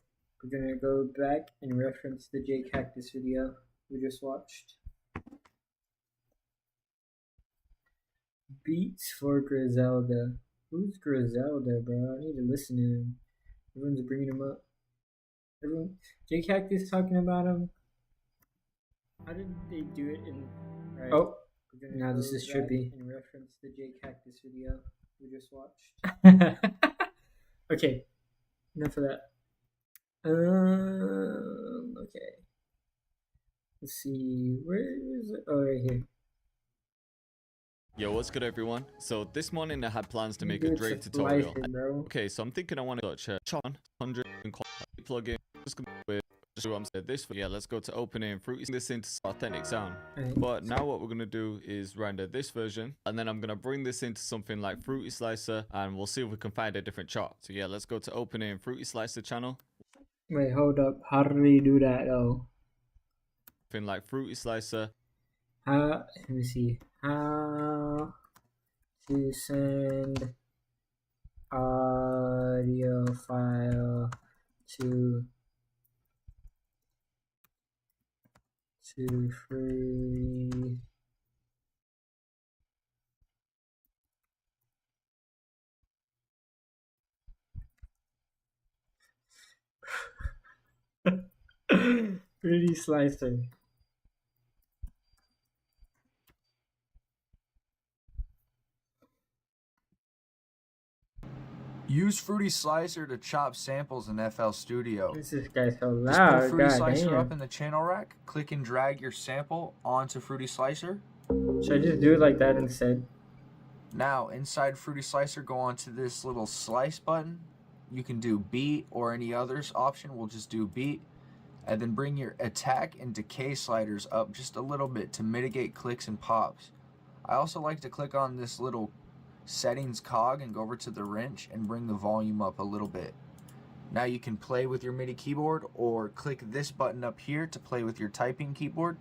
We're gonna go back and reference the J Cactus video we just watched. Beats for Griselda. Who's Griselda, bro? I need to listen to him. Everyone's bringing him up. J Cactus talking about him. How did they do it in right? Oh, now this is trippy. And reference the J Cactus video we just watched. Okay, enough of that. Okay. Let's see, where is it? Oh, right here. Yo, what's good everyone? So this morning I had plans to make a Drake tutorial. Okay, so I'm thinking I want to search chop 100 plugin. Just gonna do what I'm saying this. Yeah, let's go to opening and fruity this into authentic sound. But now what we're gonna do is render this version, and then I'm gonna bring this into something like Fruity Slicer, and we'll see if we can find a different chart. So yeah, let's go to opening and Fruity Slicer channel. Wait, hold up. How do we do that though? Something like Fruity Slicer. Let me see. How to send audio file to Fruity. Fruity Slicer. Use Fruity Slicer to chop samples in FL Studio. This guy so loud. Just pull Fruity God Slicer damn. up in the channel rack, click and drag your sample onto Fruity Slicer. Should I just do it like that instead? Now, inside Fruity Slicer, go onto this little slice button. You can do beat or any others option. We'll just do beat. And then bring your attack and decay sliders up just a little bit to mitigate clicks and pops. I also like to click on this little settings cog and go over to the wrench and bring the volume up a little bit. Now you can play with your MIDI keyboard, or click this button up here to play with your typing keyboard.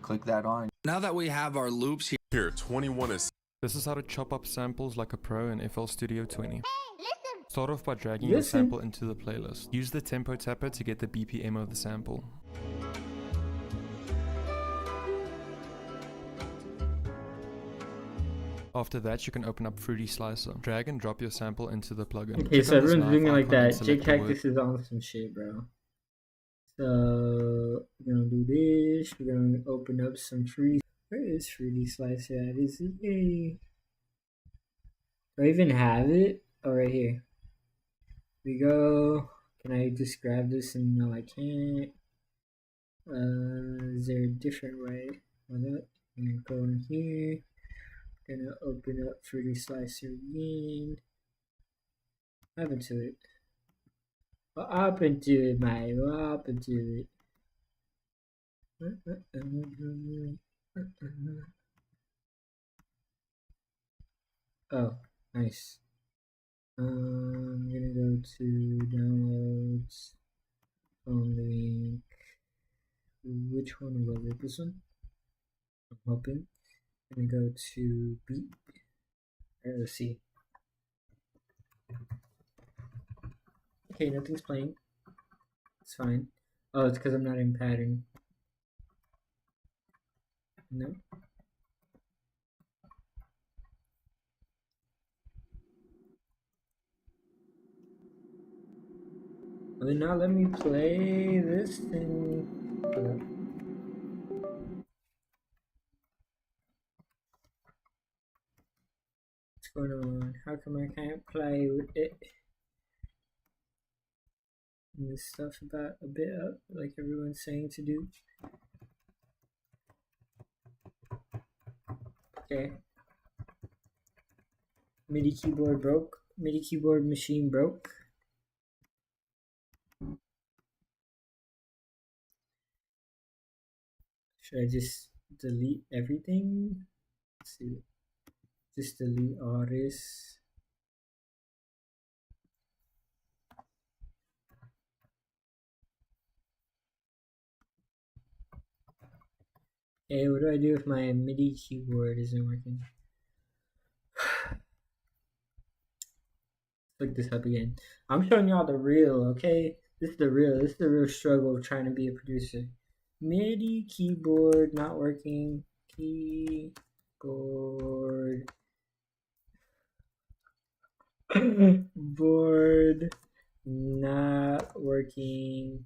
Click that on. Now that we have our loops here, 21 is... This is how to chop up samples like a pro in FL Studio 20. Start off by dragging your sample into the playlist. Use the tempo tapper to get the BPM of the sample. After that, you can open up Fruity Slicer. Drag and drop your sample into the plugin. Okay, so everyone's doing it like that. J Cactus is on some shit, bro. So we're gonna do this. We're gonna open up some free. Where is Fruity Slicer at? Is it a... Do I even have it? Oh, right here. We go. Can I just grab this? And no, I can't. Is there a different way? I'm gonna go in here. Gonna open up Fruity Slicer again. What happened to it? What happened to it, mate? What happened to it? Oh, nice. I'm gonna go to downloads. Phone link. Which one was it? This one? I'm hoping. I'm gonna go to beat. Alright, let's see. Okay, nothing's playing. It's fine. Oh, it's because I'm not in pattern. No. Well, then now let me play this thing. What's going on? How come I can't play with it? And this stuff about a bit up, like everyone's saying to do. Okay. MIDI keyboard broke. MIDI keyboard machine broke. Should I just delete everything? Let's see. Just delete all this. Hey, what do I do if my MIDI keyboard isn't working? Look this up again. I'm showing y'all the real, okay? This is the real. This is the real struggle of trying to be a producer. MIDI keyboard not working. Keyboard. Board not working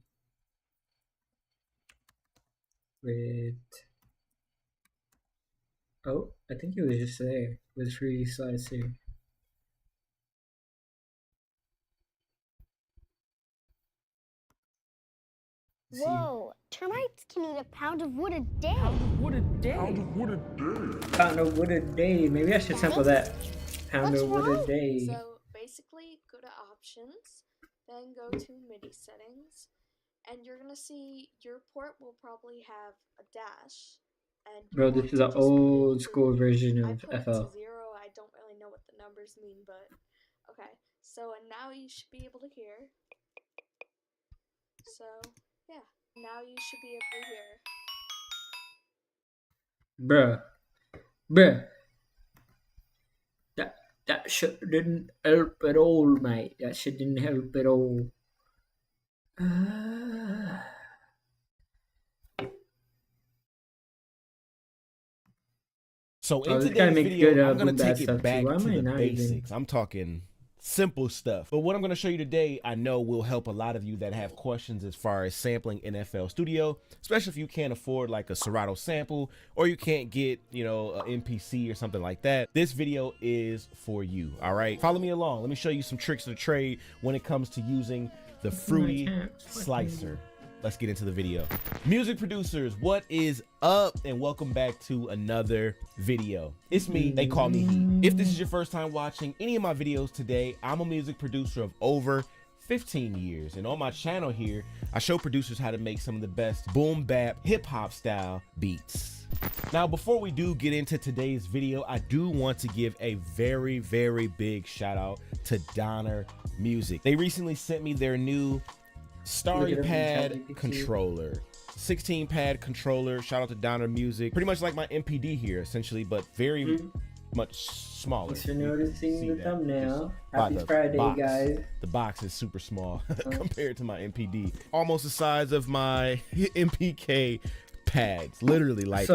with... Oh, I think it was just there with Fruity Slicer. Whoa, termites can eat a pound of wood a day. Pound of wood a day. Maybe I should sample that. Pound of wood a day. So basically, go to options, then go to MIDI settings, and you're gonna see your port will probably have a dash. And bro, this is an old school version of I put FL. it to 0. I don't really know what the numbers mean, but okay. So and now you should be able to hear. So yeah, now you should be able to hear. Bruh. That shit didn't help at all, mate. That shit didn't help at all. So in today's video, I'm going to take it back to the even... basics. I'm talking simple stuff. But what I'm going to show you today, I know will help a lot of you that have questions as far as sampling in FL Studio, especially if you can't afford like a Serato sample or you can't get, you know, an MPC or something like that. This video is for you. All right, follow me along. Let me show you some tricks of the trade when it comes to using the Fruity Slicer. Let's get into the video. Music producers, what is up? And welcome back to another video. It's me, they call me Heat. If this is your first time watching any of my videos today, I'm a music producer of over 15 years. And on my channel here, I show producers how to make some of the best boom bap hip hop style beats. Now, before we do get into today's video, I do want to give a very, very big shout out to Donner Music. They recently sent me their new Starry Pad controller, 16 pad controller. Shout out to Donner Music. Pretty much like my MPD here, essentially, but very much smaller. Thanks for noticing the thumbnail. Happy Friday, guys. The box is super small compared to my MPD. Almost the size of my MPK pads. Literally, like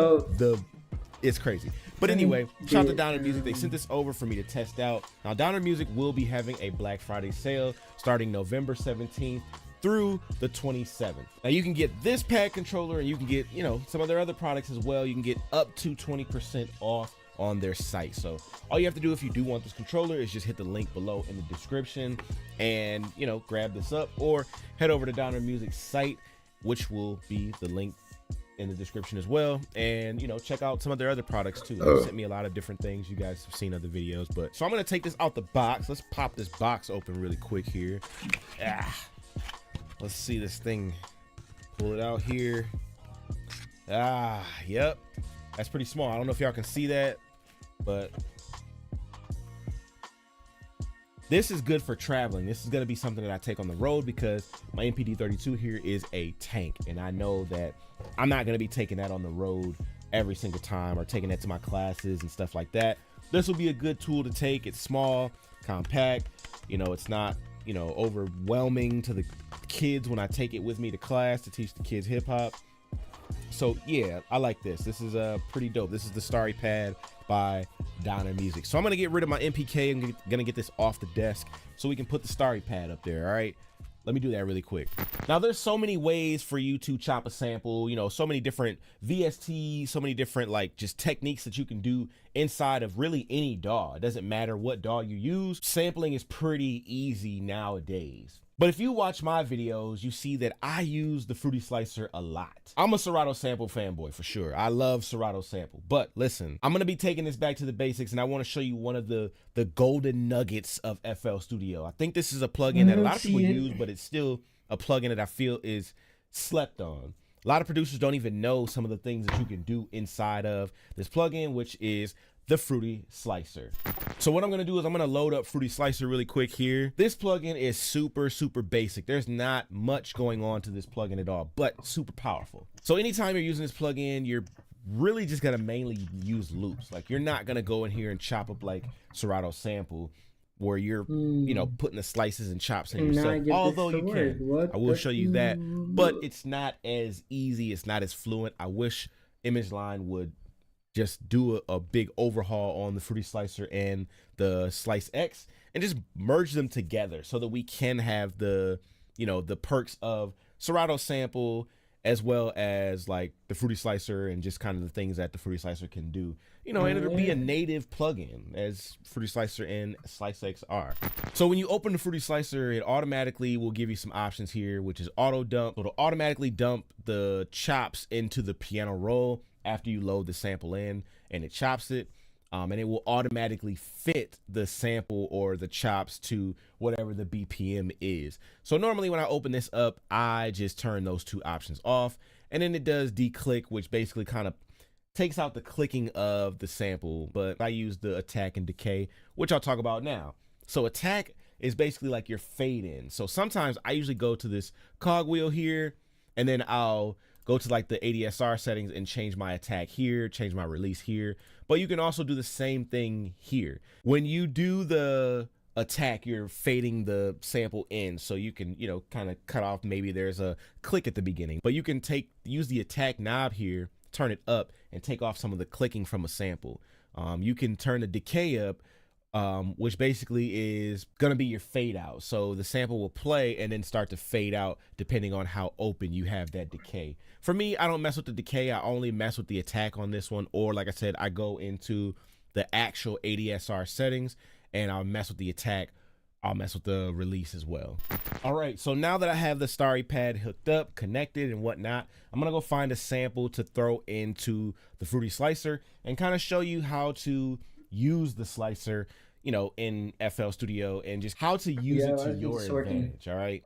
it's crazy. But anyway, shout out to Donner Music. They sent this over for me to test out. Now, Donner Music will be having a Black Friday sale starting November 17th. Through the 27th. Now you can get this pad controller and you can get, you know, some of their other products as well. You can get up to 20% off on their site. So all you have to do if you do want this controller is just hit the link below in the description and, you know, grab this up, or head over to Donner Music's site, which will be the link in the description as well, and, you know, check out some of their other products too. They sent me a lot of different things. You guys have seen other videos, but so I'm gonna take this out the box. Let's pop this box open really quick here. Let's see this thing. Pull it out here. Yep. That's pretty small. I don't know if y'all can see that, but this is good for traveling. This is going to be something that I take on the road because my MPD-32 here is a tank, and I know that I'm not going to be taking that on the road every single time or taking that to my classes and stuff like that. This will be a good tool to take. It's small, compact. You know, it's not, you know, overwhelming to the kids when I take it with me to class to teach the kids hip hop. So yeah, I like this. This is pretty dope. This is the Starry Pad by Donner Music. So I'm gonna get rid of my MPK. I'm gonna get this off the desk so we can put the Starry Pad up there. All right, let me do that really quick. Now, there's so many ways for you to chop a sample, you know, so many different VSTs, so many different like just techniques that you can do inside of really any DAW. It doesn't matter what DAW you use. Sampling is pretty easy nowadays. But if you watch my videos, you see that I use the Fruity Slicer a lot. I'm a Serato sample fanboy for sure. I love Serato sample. But listen, I'm gonna be taking this back to the basics, and I want to show you one of the golden nuggets of FL Studio. I think this is a plugin that a lot of people use, but it's still a plugin that I feel is slept on. A lot of producers don't even know some of the things that you can do inside of this plugin, which is the Fruity Slicer. So what I'm gonna do is I'm gonna load up Fruity Slicer really quick here. This plugin is super, super basic. There's not much going on to this plugin at all, but super powerful. So anytime you're using this plugin, you're really just gonna mainly use loops. Like, you're not gonna go in here and chop up like Serato sample where you're, you know, putting the slices and chops in yourself, although you can. I will show you that, but it's not as easy. It's not as fluent. I wish ImageLine would just do a big overhaul on the Fruity Slicer and the Slice X and just merge them together so that we can have the, you know, the perks of Serato sample as well as like the Fruity Slicer and just kind of the things that the Fruity Slicer can do. You know, and it'll be a native plugin as Fruity Slicer and SliceX are. So when you open the Fruity Slicer, it automatically will give you some options here, which is auto dump. It'll automatically dump the chops into the piano roll after you load the sample in, and it chops it. And it will automatically fit the sample or the chops to whatever the BPM is. So normally when I open this up, I just turn those two options off, and then it does declick, which basically kind of takes out the clicking of the sample. But I use the attack and decay, which I'll talk about now. So attack is basically like your fade in. So sometimes I usually go to this cogwheel here, and then I'll go to like the ADSR settings and change my attack here, change my release here. But you can also do the same thing here. When you do the attack, you're fading the sample in, so you can, you know, kind of cut off, maybe there's a click at the beginning, but you can use the attack knob here, turn it up, and take off some of the clicking from a sample. You can turn the decay up, which basically is gonna be your fade out. So the sample will play and then start to fade out depending on how open you have that decay. For me, I don't mess with the decay. I only mess with the attack on this one, or like I said, I go into the actual ADSR settings and I'll mess with the attack. I'll mess with the release as well. All right, so now that I have the Starry Pad hooked up, connected and whatnot, I'm gonna go find a sample to throw into the Fruity Slicer and kind of show you how to use the slicer, you know, in FL Studio, and just how to use it to your advantage. All right.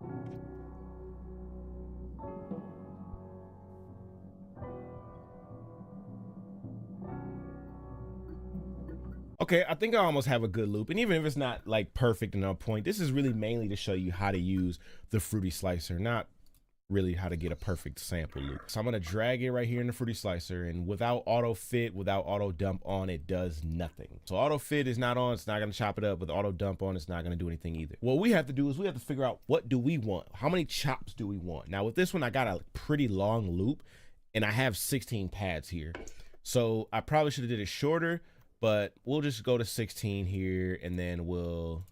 Okay, I think I almost have a good loop, and even if it's not like perfect and on point, this is really mainly to show you how to use the Fruity Slicer, not really how to get a perfect sample loop. So I'm gonna drag it right here in the Fruity Slicer, and without auto fit, without auto dump on, it does nothing. So auto fit is not on, it's not gonna chop it up. With auto dump on, it's not gonna do anything either. What we have to do is we have to figure out, what do we want? How many chops do we want? Now with this one, I got a pretty long loop, and I have 16 pads here. So I probably should have did it shorter, but we'll just go to 16 here, and then we'll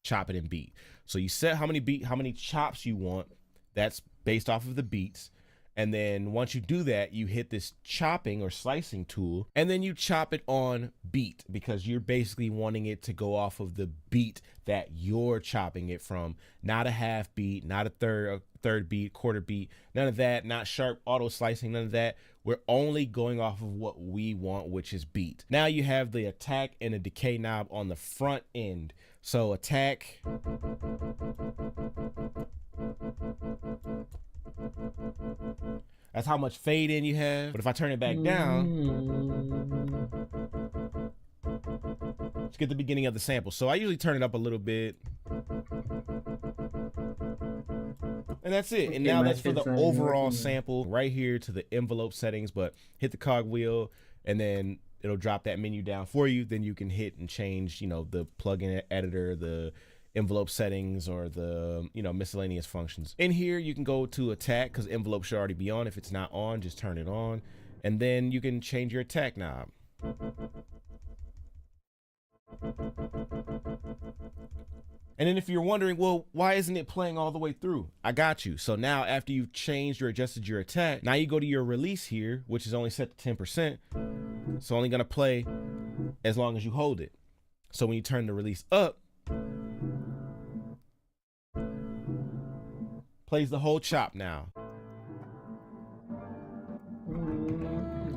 chop it in beat. So you set how many chops you want. That's based off of the beats. And then once you do that, you hit this chopping or slicing tool, and then you chop it on beat, because you're basically wanting it to go off of the beat that you're chopping it from, not a half beat, not a third beat, quarter beat, none of that, not sharp auto slicing, none of that. We're only going off of what we want, which is beat. Now you have the attack and the decay knob on the front end. So attack, that's how much fade in you have. But if I turn it back down, let's get the beginning of the sample. So I usually turn it up a little bit, and that's it. And now that's for the overall sample right here to the envelope settings. But hit the cogwheel, and then it'll drop that menu down for you. Then you can hit and change, you know, the plugin editor, the envelope settings, or the, you know, miscellaneous functions. In here, you can go to attack, because envelope should already be on. If it's not on, just turn it on, and then you can change your attack knob. And then if you're wondering, well, why isn't it playing all the way through? I got you. So now after you've changed or adjusted your attack, now you go to your release here, which is only set to 10%. It's only gonna play as long as you hold it. So when you turn the release up, plays the whole chop now.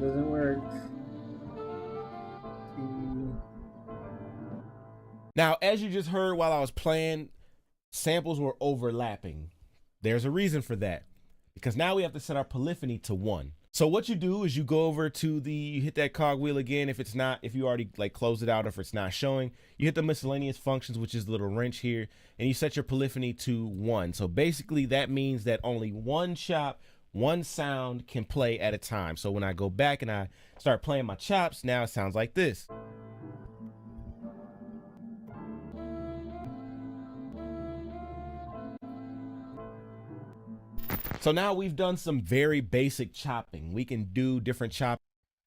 Doesn't work. Now, as you just heard while I was playing, samples were overlapping. There's a reason for that, because now we have to set our polyphony to 1. So what you do is you go over to you hit that cogwheel again. If you already like closed it out, or if it's not showing, you hit the miscellaneous functions, which is the little wrench here, and you set your polyphony to 1. So basically that means that only one chop, one sound can play at a time. So when I go back and I start playing my chops, now it sounds like this. So now we've done some very basic chopping. We can do different chopping.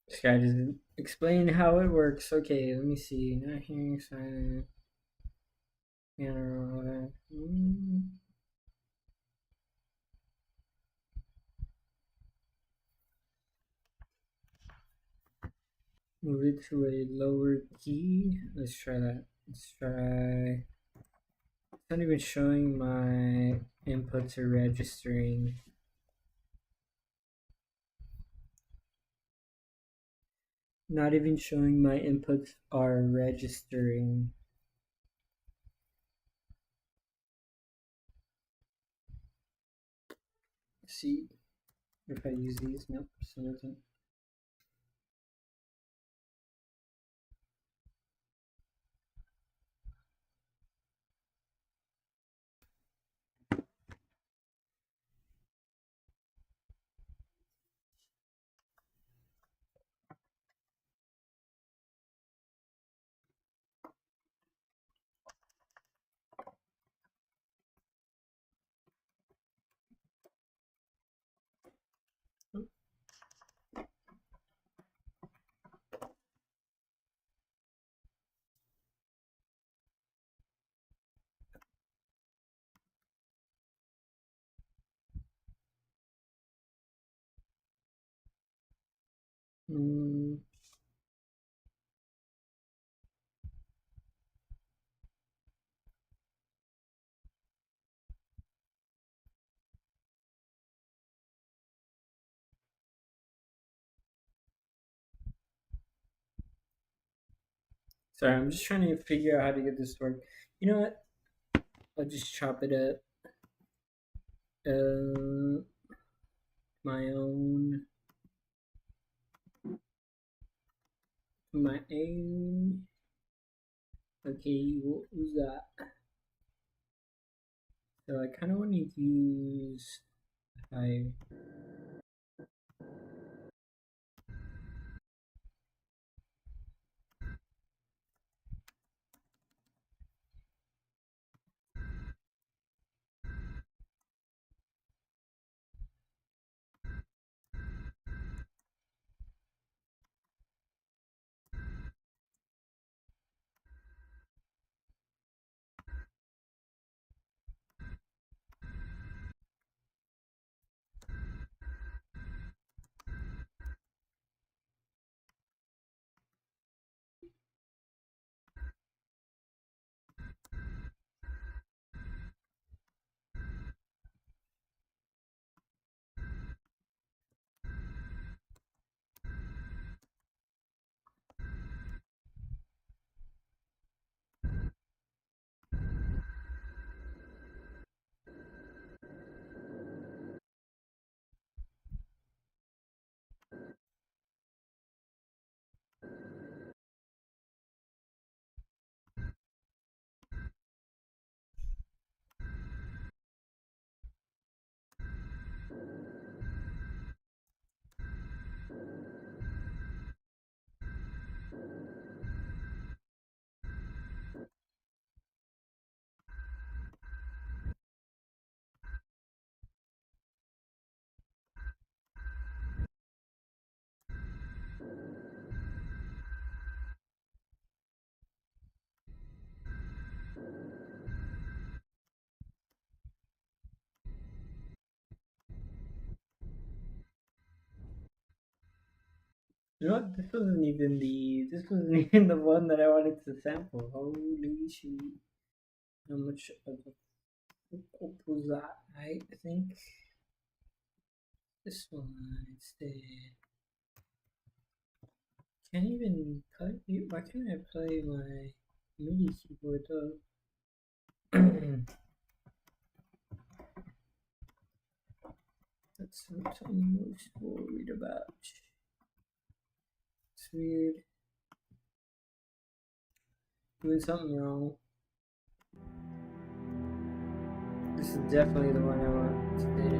This guy just explained how it works. Okay, let me see. Not hearing silent. move it to a lower key. Let's try that. Let's try. It's not even showing my inputs are registering. Not even showing my inputs are registering. See if I use these. Nope, still doesn't. Sorry, I'm just trying to figure out how to get this to work. You know what? I'll just chop it up. My own. Okay, what was that? So I kind of want to use high. You know what? This wasn't even the one that I wanted to sample. Holy shit! How much of a was that? I think this one instead. Can't even play. Why can't I play my MIDI keyboard though? That's what I'm most worried about. It's weird. Doing something wrong. This is definitely the one I want today.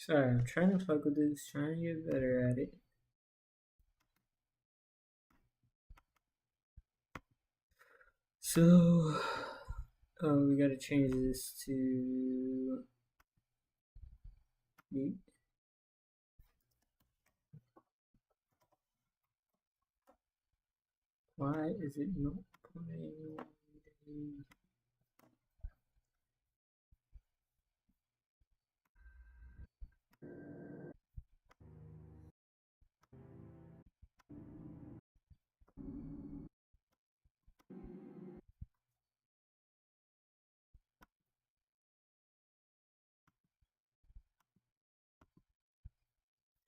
Sorry, I'm trying to fuck with this, trying to get better at it. So, we gotta change this to beat. Why is it not playing?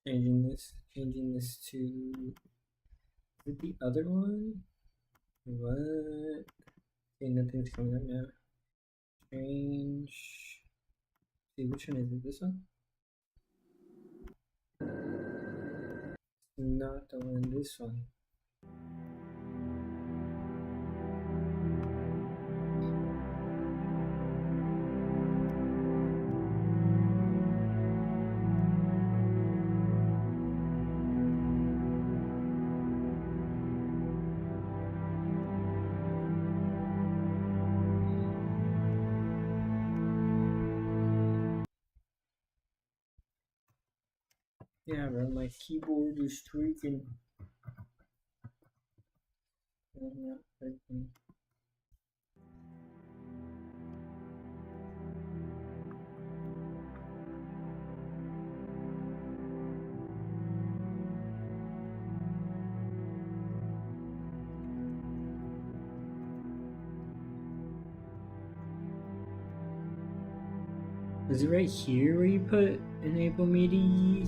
Changing this to, is it the other one? What? Okay, nothing's coming up now. Change. See, which one is it? This one? Not the one, this one. Yeah, bro, my keyboard is tweaking. Not working. Is it right here where you put enable MIDI?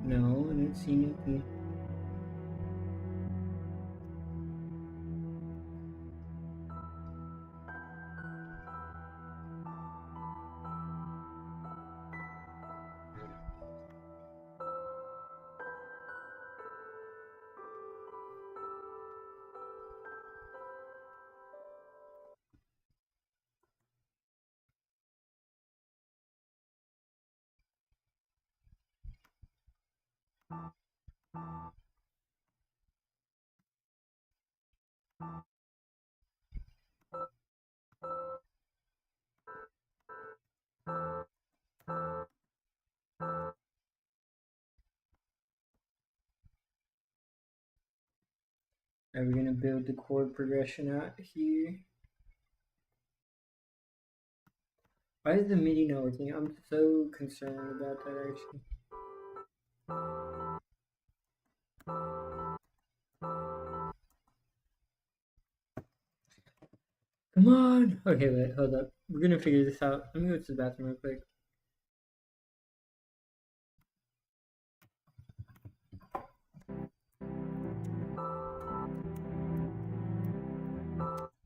No, I don't see anything. Are we gonna build the chord progression out here? Why is the MIDI not working? I'm so concerned about that actually. Come on! Okay, wait, hold up. We're gonna figure this out. Let me go to the bathroom real quick.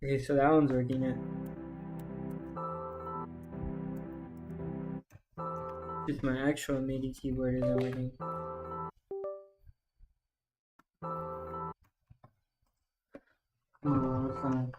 Okay, so that one's working now. Just my actual MIDI keyboard isn't working. Oh, what's that?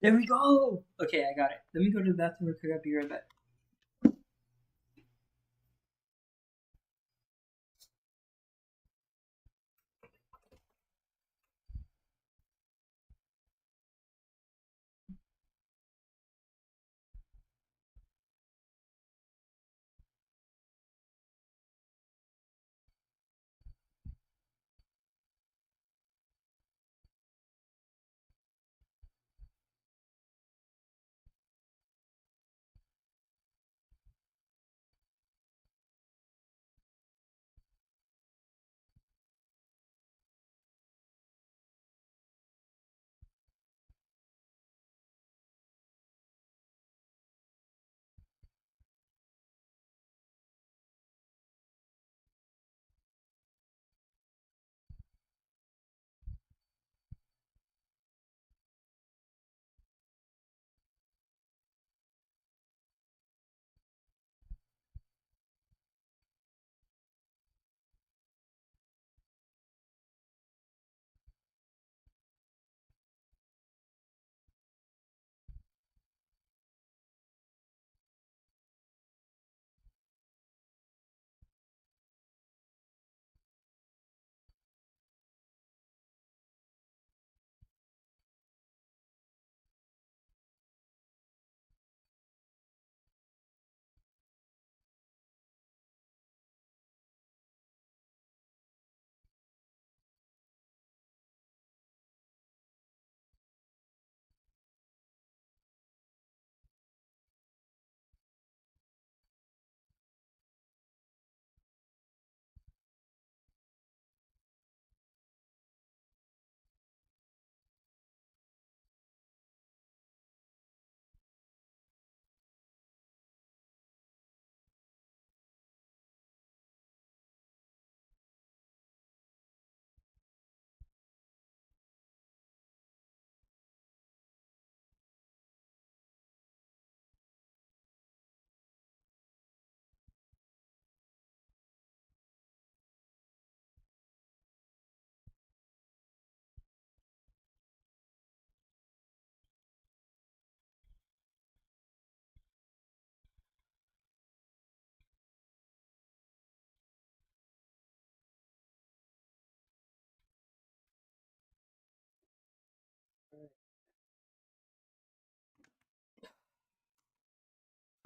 There we go! Okay, I got it. Let me go to the bathroom real quick. I'll be right back.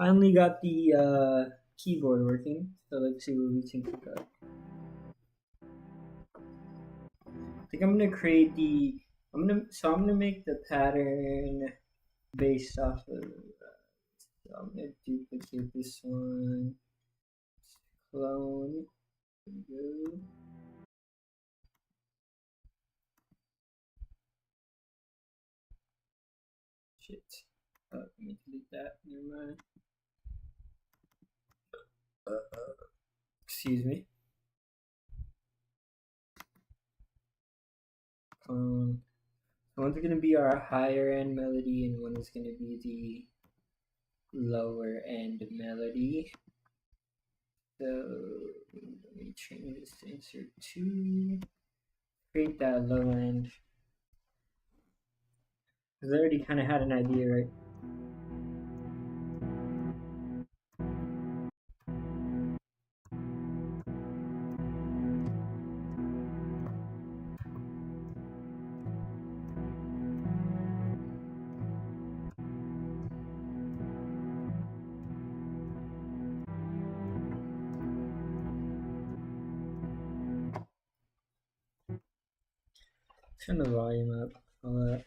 finally got the keyboard working. So let's see what we can pick up. I think I'm gonna create the. I'm gonna make the pattern based off of. So I'm gonna duplicate this one. Clone. There we go. Shit. Let me delete that. Never mind. Excuse me. So one's gonna be our higher end melody, and one is gonna be the lower end melody. So let me change this to insert 2. Create that low end. Because I already kind of had an idea, right? Turn the volume up. All that.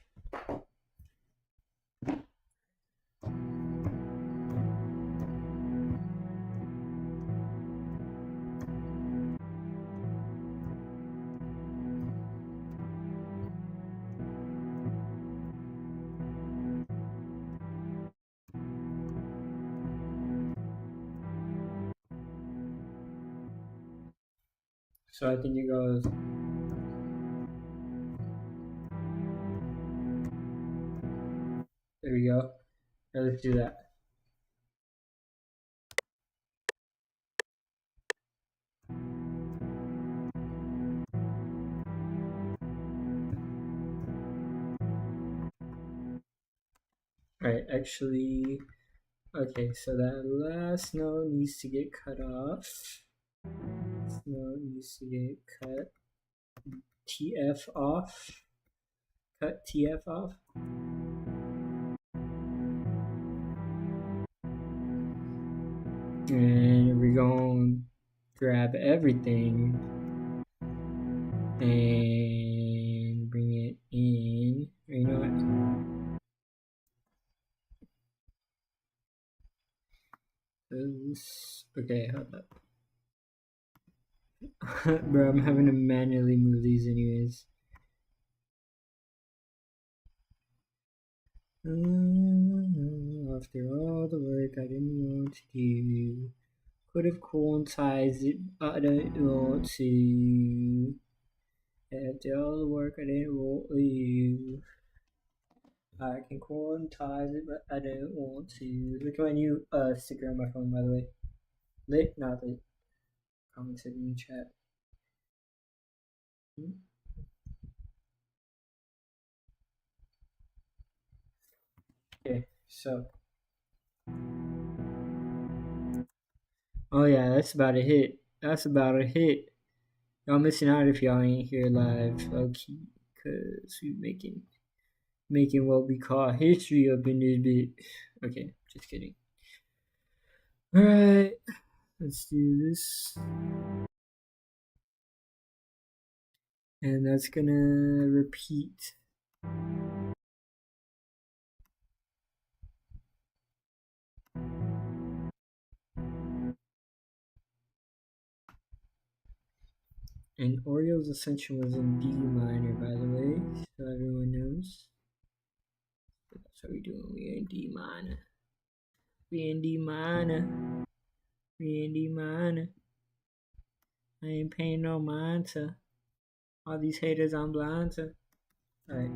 So I think it goes. There we go. Now let's do that. Alright, actually, okay, so that last note needs to get cut off. This note needs to get cut. TF off. Cut TF off. And we're going to grab everything and bring it in. You know what? Okay, hold up. Bro, I'm having to manually move these anyways. After all the work I didn't want to do, could have quantized it, but I don't want to. After all the work I didn't want to do, I can quantize it, but I don't want to. Look at my new sticker on my phone, by the way. Lit? Not lit. Commented in the chat. Okay, so. Oh yeah, that's about a hit. That's about a hit. Y'all missing out if y'all ain't here live, low-key, because we making what we call history up in this bit. Okay, just kidding. Alright, let's do this. And that's gonna repeat. And Oreo's Ascension was in D minor, by the way, so everyone knows. But that's what we're doing. We're in D minor. We in D minor. We in D minor. I ain't paying no mind to all these haters I'm blind to. Alright.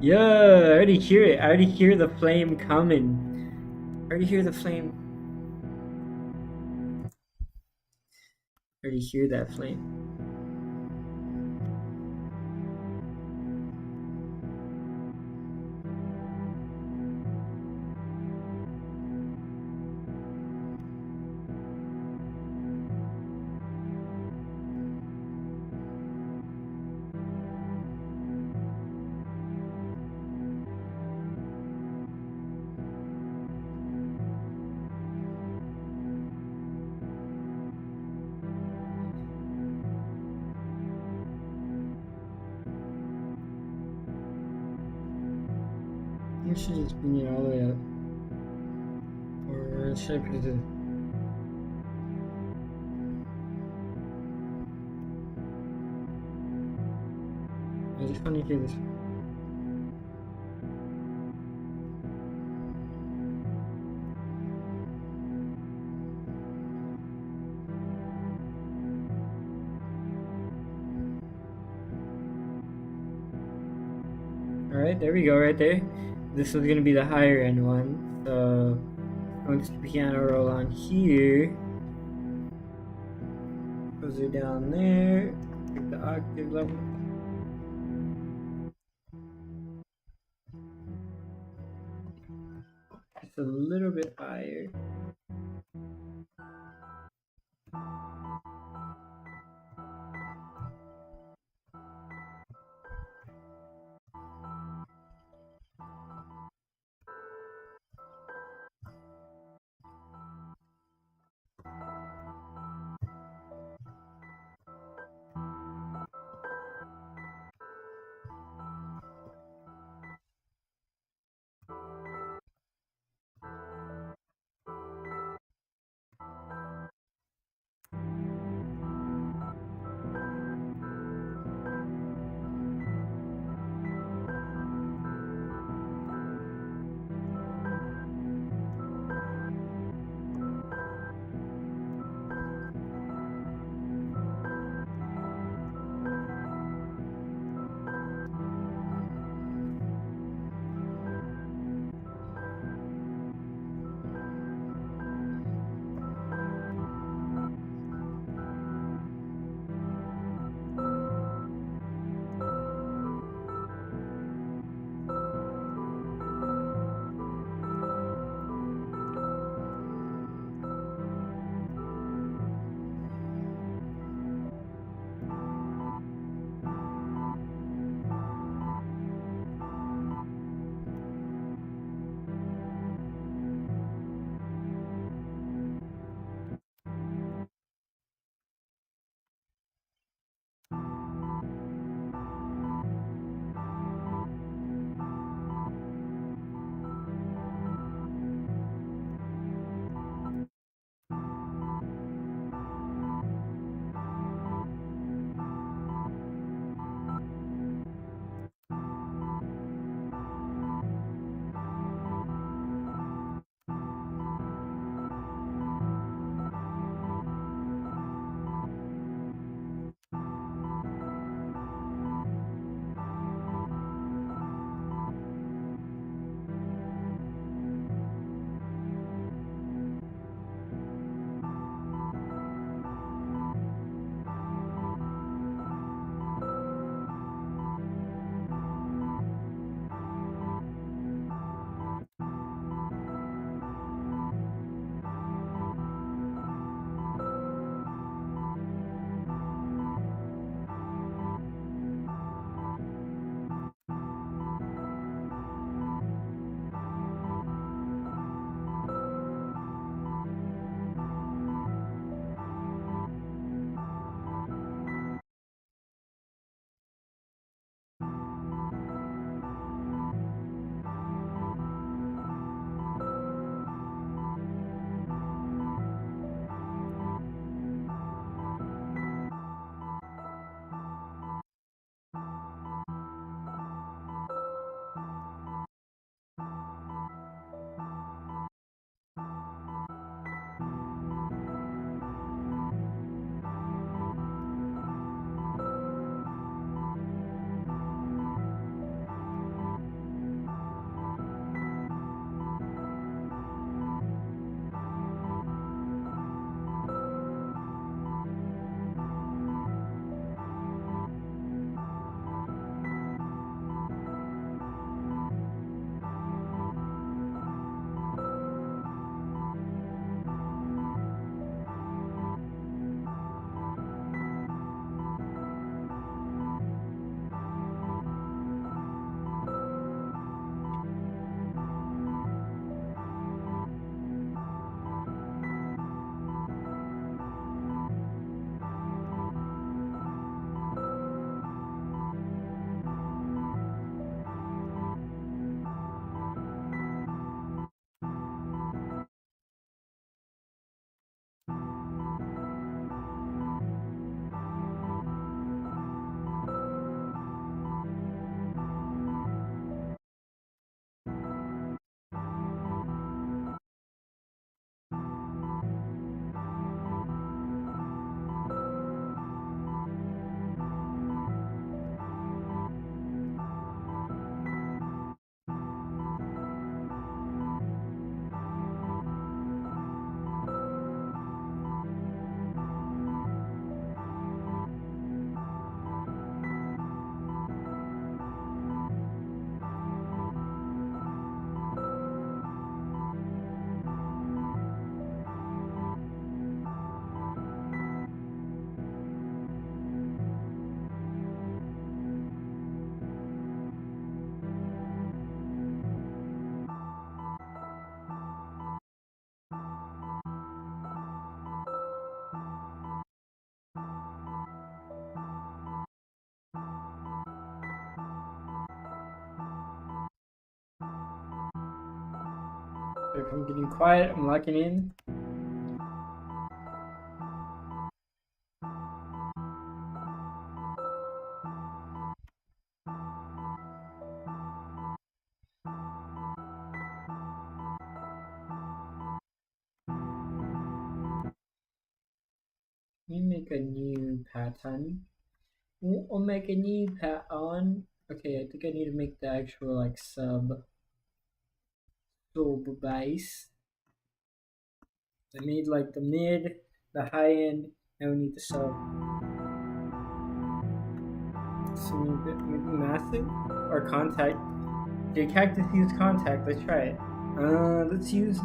Yeah, I already hear it. I already hear the flame coming. I already hear the flame. I already hear that flame. I should just bring it all the way up. Or should I put it in? I just want to hear this. Alright, there we go, right there. This is going to be the higher end one. So, going to the piano roll on here. Goes it down there. Pick the octave level. Just a little bit higher. If I'm getting quiet, I'm locking in. Let me make a new pattern. I'll make a new pattern. Okay, I think I need to make the actual like sub base. I made like the mid, the high end, now we need the sub. So maybe massive or contact. Okay, cactus use contact. Let's try it. Let's use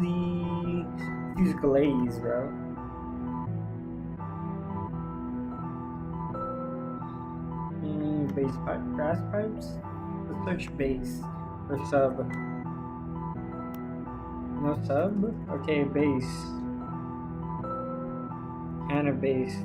glaze, bro. Base pipe, grass pipes. Let's search base or sub. No sub. Okay, base. And a base.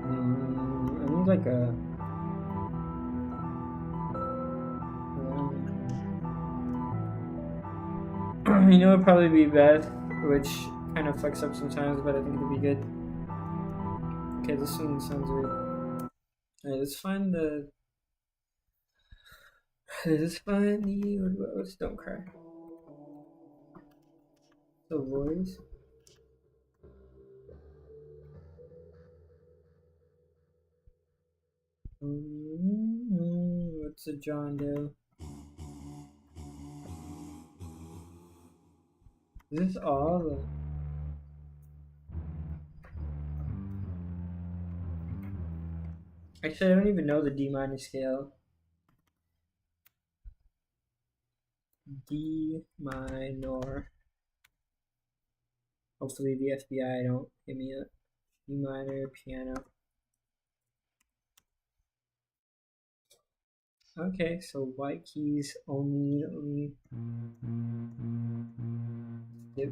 I need like a. You know, it'd probably be best, which kind of fucks up sometimes, but I think it'll be good. Okay, this one sounds weird. Alright, let's find the. Let's find the. What's Don't Cry? The voice. What's a John Doe? Is this all? Actually, I don't even know the D minor scale. D minor. Hopefully the FBI don't hit me up. D minor piano. Okay, so white keys only. Yep.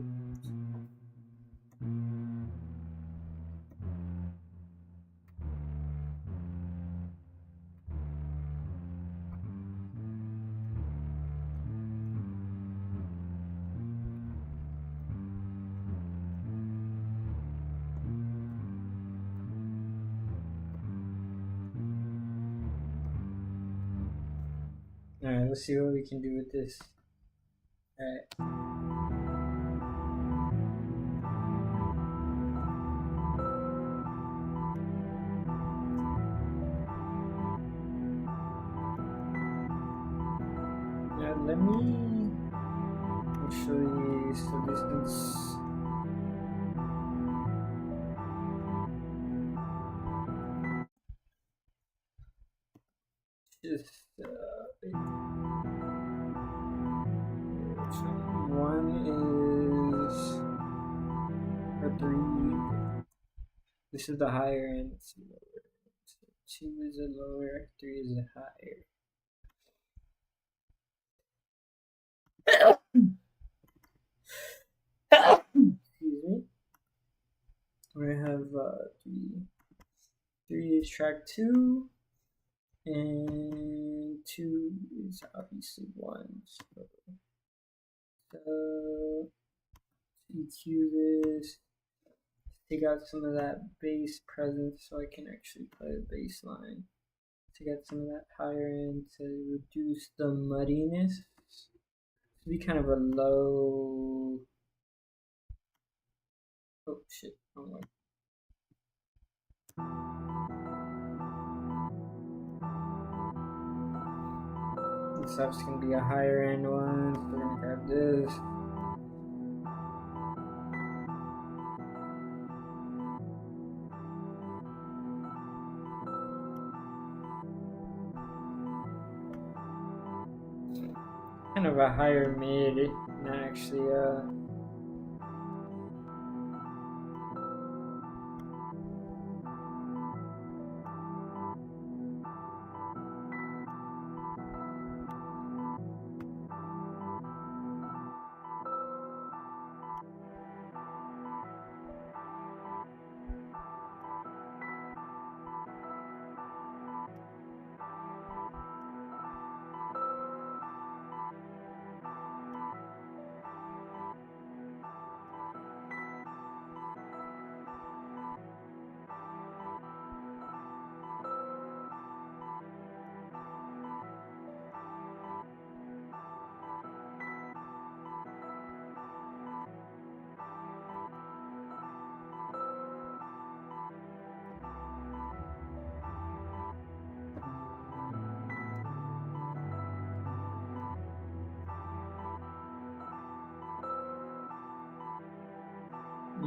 Alright, let's see what we can do with this. Alright. Now let me actually, so this is just one is a 3. This is the higher end. It's lower. So 2 is a lower, 3 is a higher. Excuse me. We're gonna have 3 is track 2, and 2 is obviously 1. So EQ this, take out some of that bass presence so I can actually play the bass line. Take out some of that higher end to reduce the muddiness. To be kind of a low. Oh shit, wrong one. This stuff's gonna be a higher end one, so we're gonna grab this. Kind of a higher mid, and actually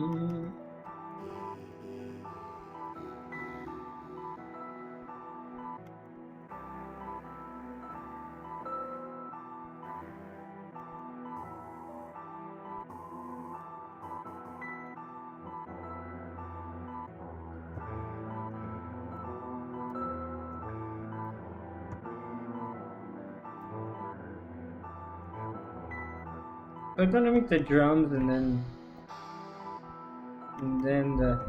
I'm gonna make the drums and then the.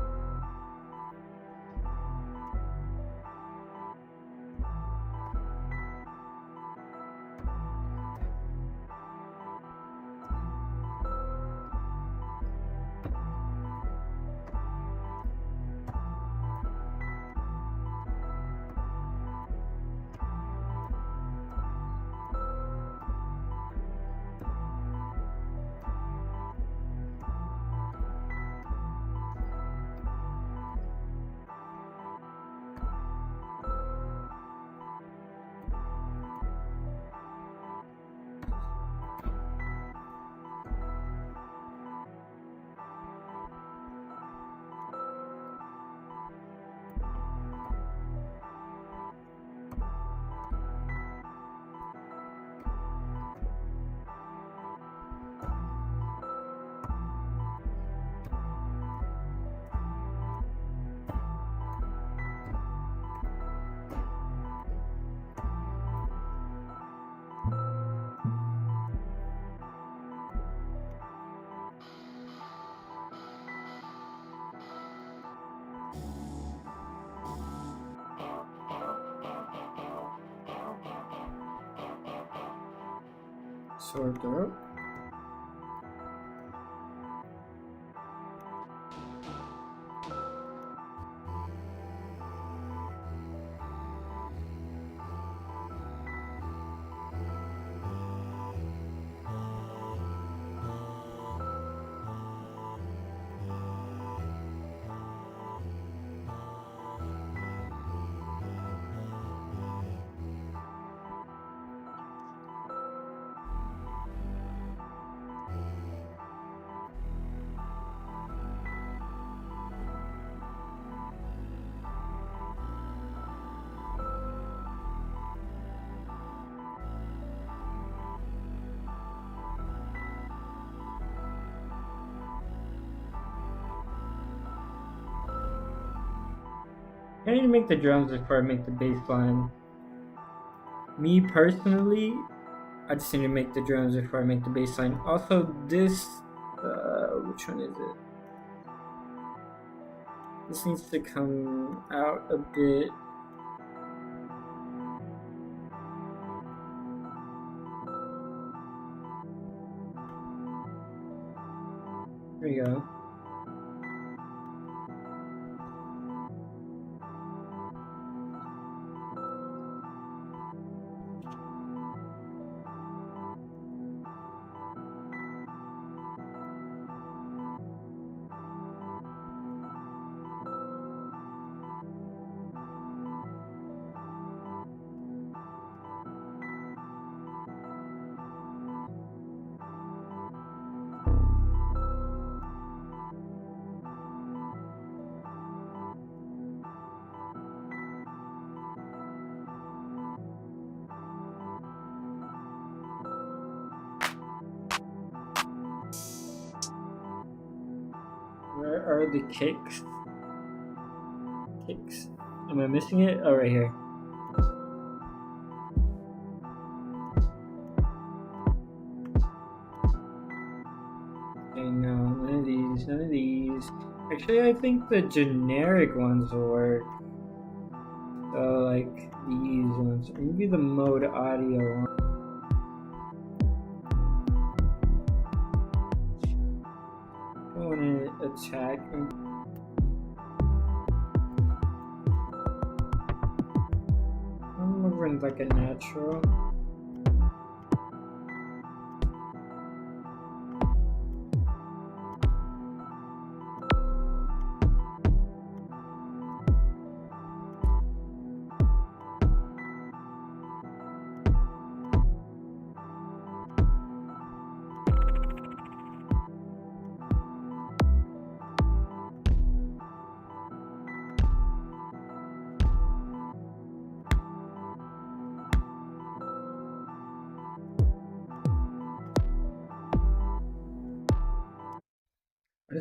Sort out. I need to make the drums before I make the bass line. Me personally, I just need to make the drums before I make the bass line. Also, this, which one is it? This needs to come out a bit. There we go. Where are the kicks? Kicks. Am I missing it? Oh, right here. Okay, no, none of these, none of these. Actually, I think the generic ones will work. So, like, these ones. Maybe the mode audio one. I want to attack. I'm over in like a natural.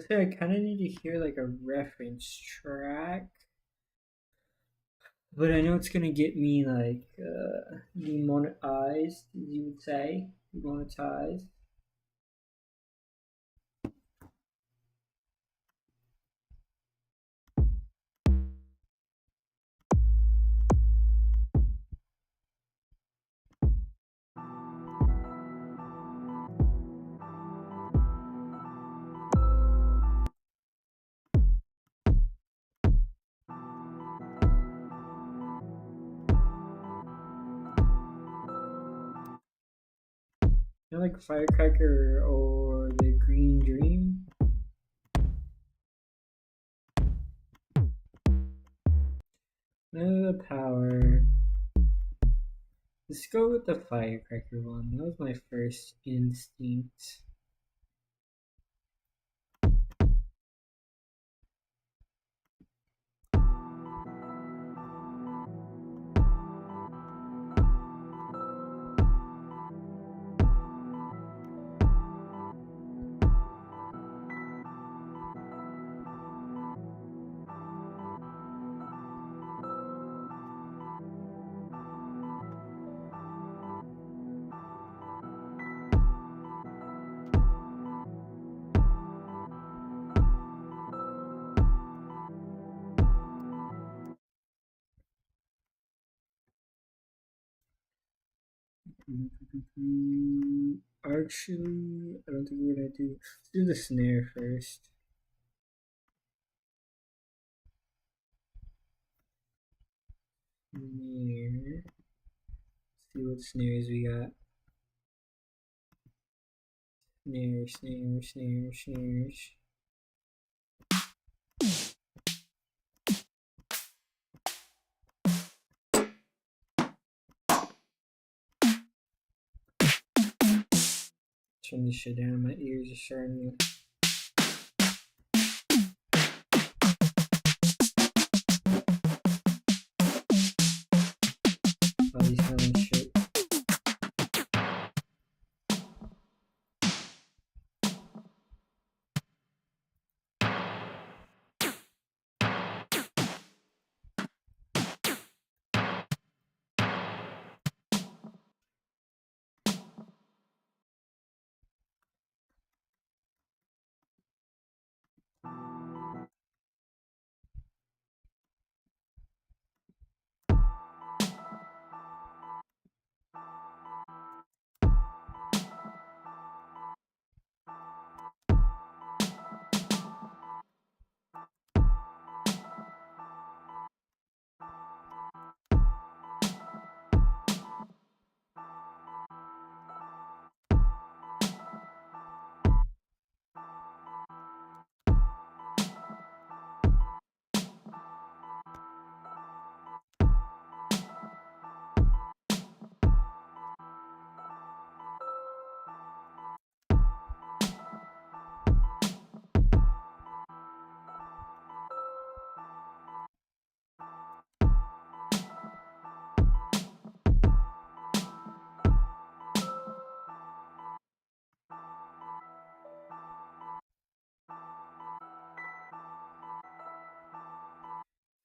I say I kind of need to hear like a reference track, but I know it's gonna get me like demonetized, as you would say, demonetized. You know, like Firecracker or the Green Dream. No, the power. Let's go with the Firecracker one. That was my first instinct. Actually, I don't think we're gonna do. Let's do the snare first. Snare. Let's see what snares we got. Snare, snare, snare, snares. Turn this shit down. My ears are starting to. All these kind of shit.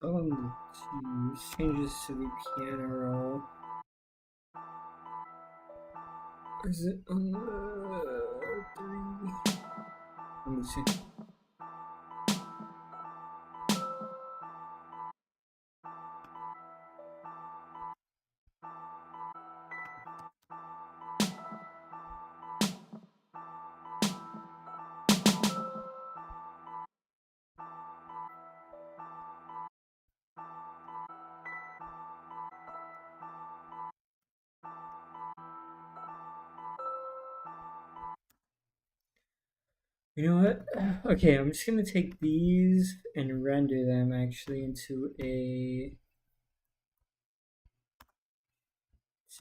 To change this to the piano roll. Is it on the 3? Let me see. You know what? Okay, I'm just gonna take these and render them actually into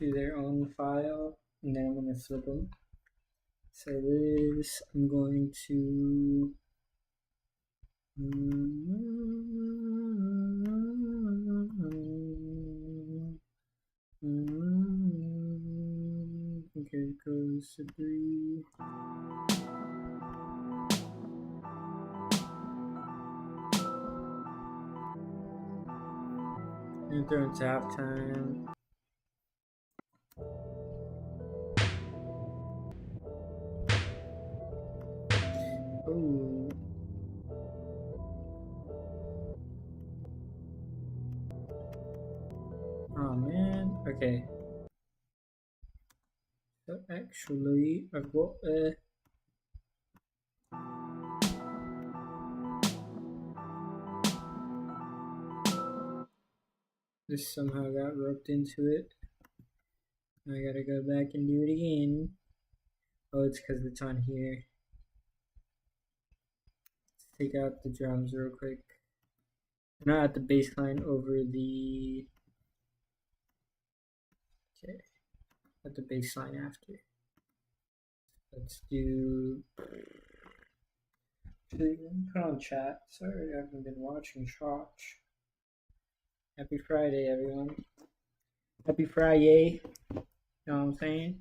their own file, and then I'm gonna flip them. So this, I'm going to okay, it goes to 3. And throw into halftime. Ooh. Oh man. Okay. So actually, I've got this somehow got roped into it. I gotta go back and do it again. Oh, it's because it's on here. Let's take out the drums real quick. Not at the bass line, over the... Okay. At the bass line after. Let's do... Actually, let me put on chat. Sorry, I haven't been watching church. Happy Friday, everyone. Happy Friday. You know what I'm saying?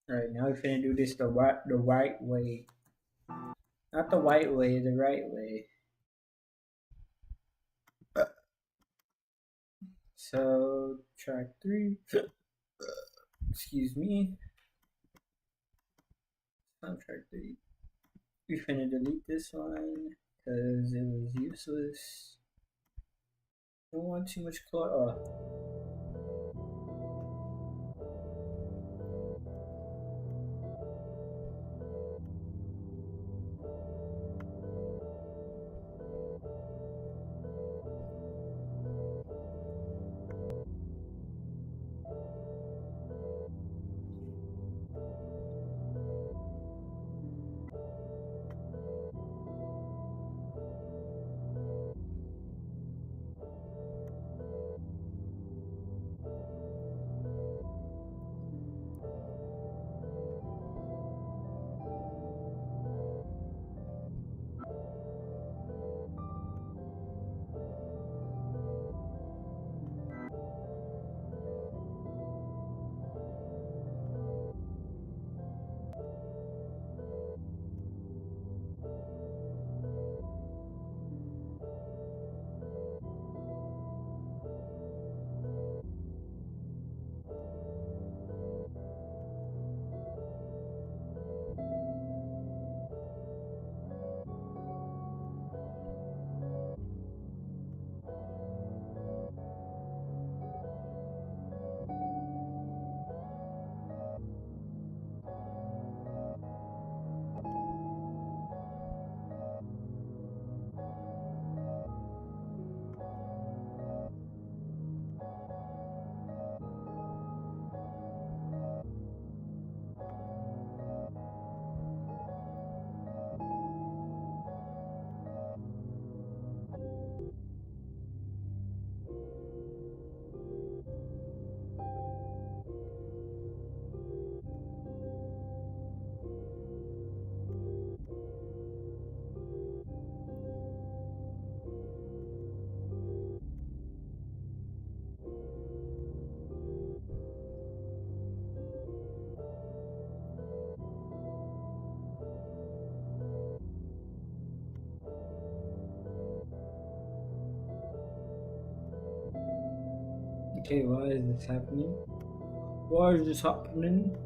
Alright, now we're finna do this the right way. Not the white way, the right way. So, track 3. Excuse me. On track 3. We finna delete this one because it was useless. Don't want too much clutter. Oh. Okay, why is this happening? Why is this happening?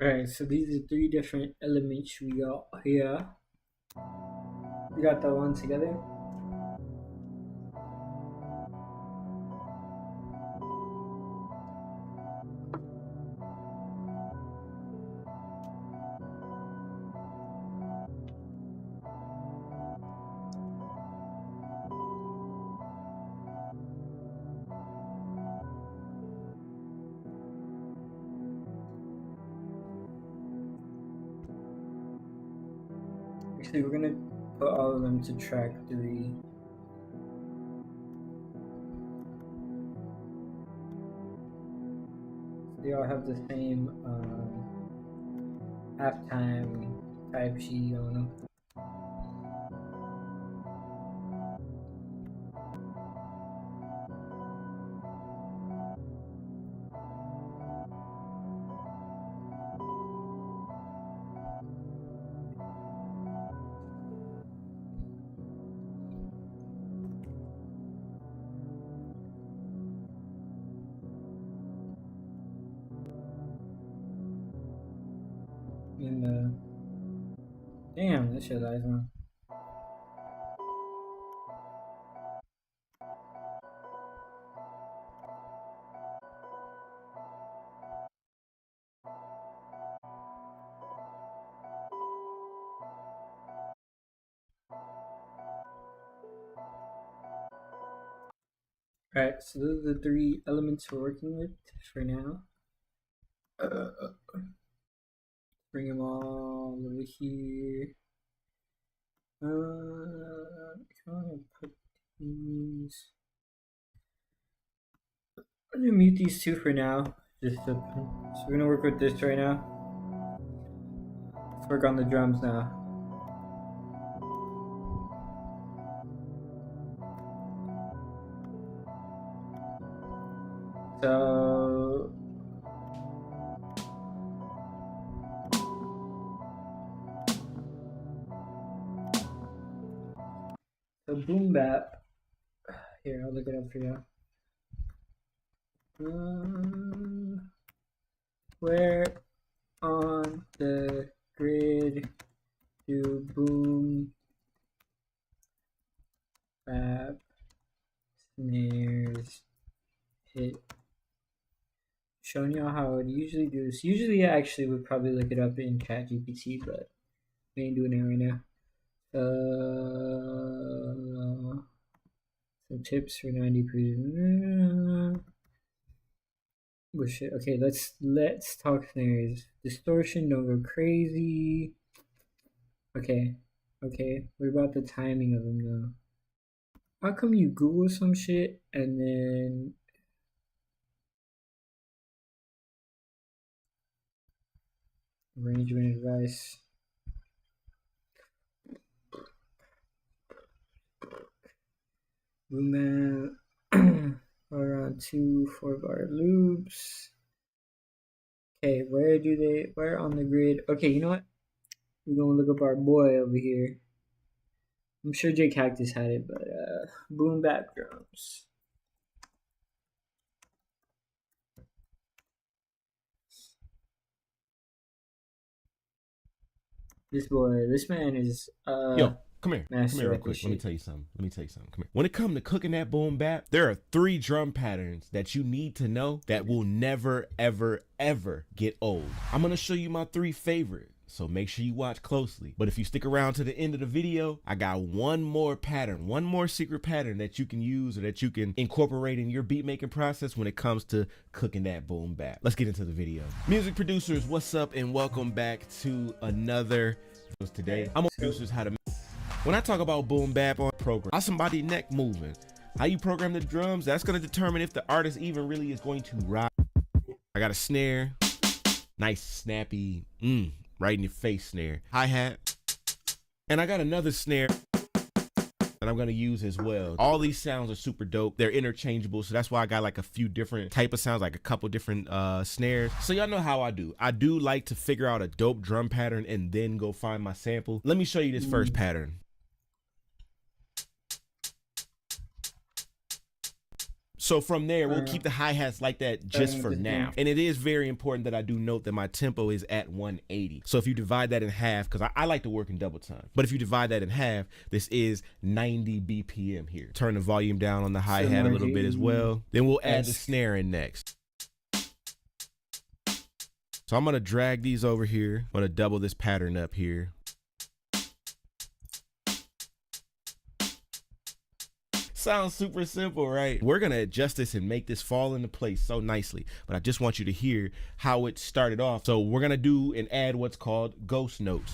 Alright, so these are 3 different elements we got here. We got that one together. Actually, we're gonna put all of them to track 3. They all have the same halftime type sheet on them. And damn, that shit lies on. Alright, so those are the 3 elements we're working with for now. Bring them all over here. I want to put these. I'm gonna mute these 2 for now. So we're gonna work with this right now. Let's work on the drums now. So boom bap. Here, I'll look it up for you. Where on the grid do boom bap snares hit? Showing y'all how it usually do this. Usually I actually would probably look it up in ChatGPT, but we ain't doing it right now. Some tips for 90%. Oh shit. Okay, let's talk snares. Distortion, don't go crazy. Okay. What about the timing of them though? How come you Google some shit and then arrangement advice? Boom around 2 4-bar loops. Okay, where on the grid? Okay, you know what? We're gonna look up our boy over here. I'm sure J Cactus had it, but boom bap drums. This man is Yo, come here real quick. Let me tell you something. Come here. When it comes to cooking that boom bap, there are 3 drum patterns that you need to know that will never, ever, ever get old. I'm gonna show you my 3 favorite, so make sure you watch closely. But if you stick around to the end of the video, I got one more secret pattern that you can use or that you can incorporate in your beat making process when it comes to cooking that boom bap. Let's get into the video. Music producers, what's up, and welcome back to another. Today I'm gonna producers how to. When I talk about boom bap on program, how somebody neck moving, how you program the drums, that's gonna determine if the artist even really is going to rock. I got a snare, nice snappy, right in your face snare, hi-hat, and I got another snare that I'm gonna use as well. All these sounds are super dope. They're interchangeable, so that's why I got like a few different type of sounds, like a couple different snares. So y'all know how I do. I do like to figure out a dope drum pattern and then go find my sample. Let me show you this first pattern. So from there, we'll keep the hi-hats like that just for now. And it is very important that I do note that my tempo is at 180. So if you divide that in half, because I like to work in double time, but if you divide that in half, this is 90 BPM here. Turn the volume down on the hi-hat a little bit as well. Then we'll add the snare in next. So I'm gonna drag these over here. I'm gonna double this pattern up here. Sounds super simple, right? We're gonna adjust this and make this fall into place so nicely, but I just want you to hear how it started off. So we're gonna do and add what's called ghost notes.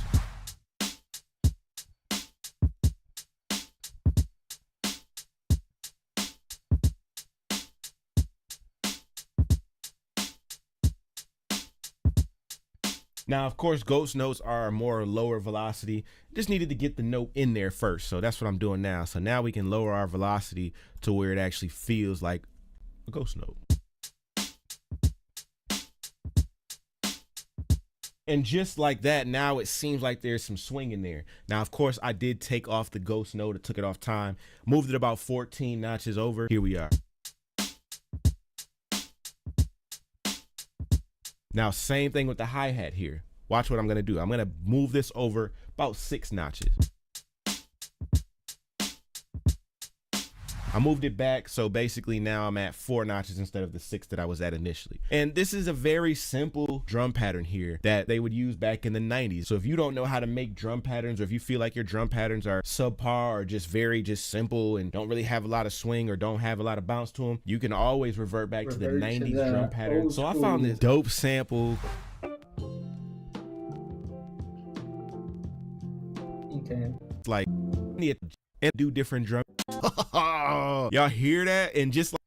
Now, of course, ghost notes are more lower velocity. Just needed to get the note in there first. So that's what I'm doing now. So now we can lower our velocity to where it actually feels like a ghost note. And just like that, now it seems like there's some swing in there. Now, of course, I did take off the ghost note. I took it off time, moved it about 14 notches over. Here we are. Now, same thing with the hi-hat here. Watch what I'm gonna do. I'm gonna move this over about 6 notches. I moved it back, so basically now I'm at 4 notches instead of the 6 that I was at initially. And this is a very simple drum pattern here that they would use back in the 90s. So if you don't know how to make drum patterns, or if you feel like your drum patterns are subpar or just very simple and don't really have a lot of swing or don't have a lot of bounce to them, you can always revert back to the 90s drum pattern. So I found this dope sample. Okay. Like, and do different drum. Y'all hear that? And just like,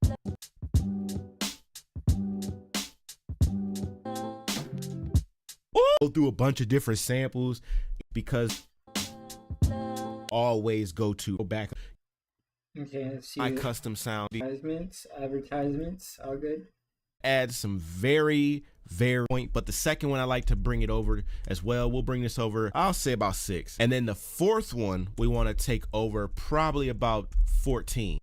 go through a bunch of different samples, because always go back. Okay, let's see. My custom sound. Advertisements, all good. Add some very point, but the second one I like to bring it over as well. We'll bring this over, I'll say about 6. And then the fourth one we want to take over probably about 14.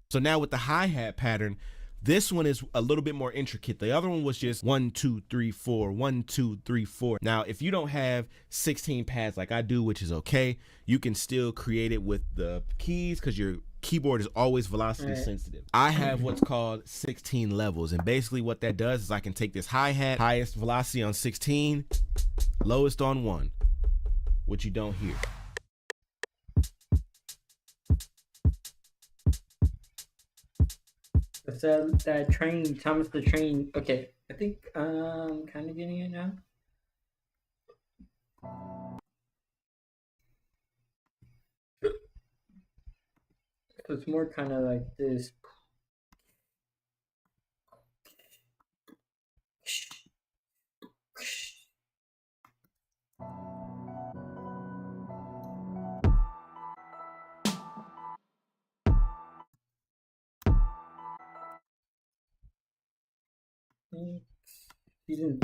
So now with the hi-hat pattern, this one is a little bit more intricate. The other one was just 1, 2, 3, 4, 1, 2, 3, 4. Now, if you don't have 16 pads like I do, which is okay, you can still create it with the keys because your keyboard is always velocity sensitive. I have what's called 16 levels, and basically what that does is I can take this hi-hat, highest velocity on 16, lowest on 1, which you don't hear. What's that train, Thomas the Train? Okay, I think I'm kind of getting it now. So it's more kind of like this. Season.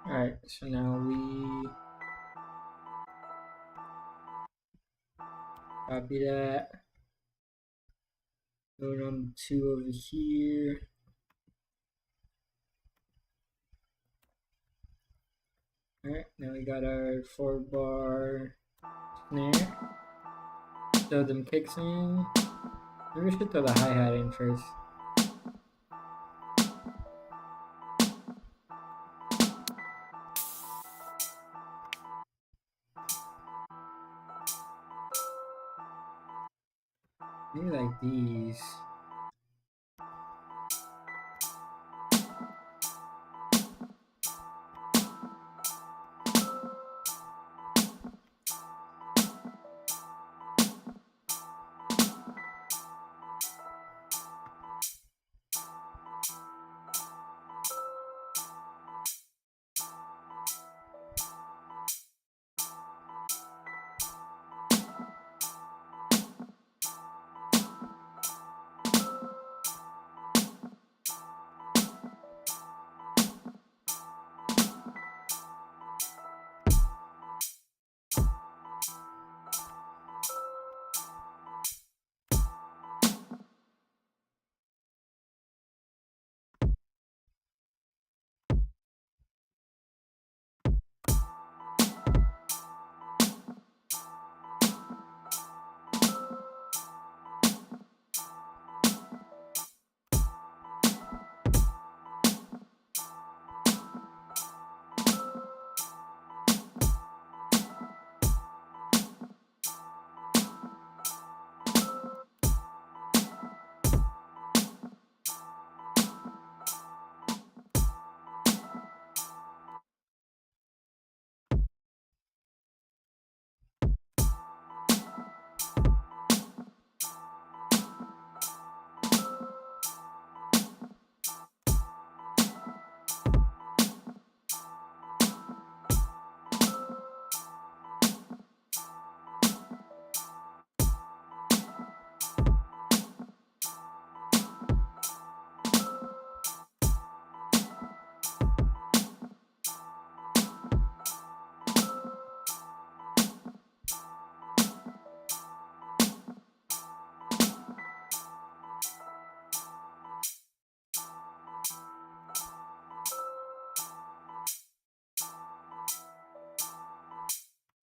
Alright, so now we copy that. Go number 2 over here. Alright, now we got our 4-bar snare. Throw them kicks in. Maybe we should throw the hi-hat in first. Maybe like these.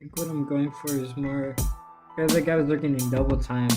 I think what I'm going for is more. I feel like I was looking in double time.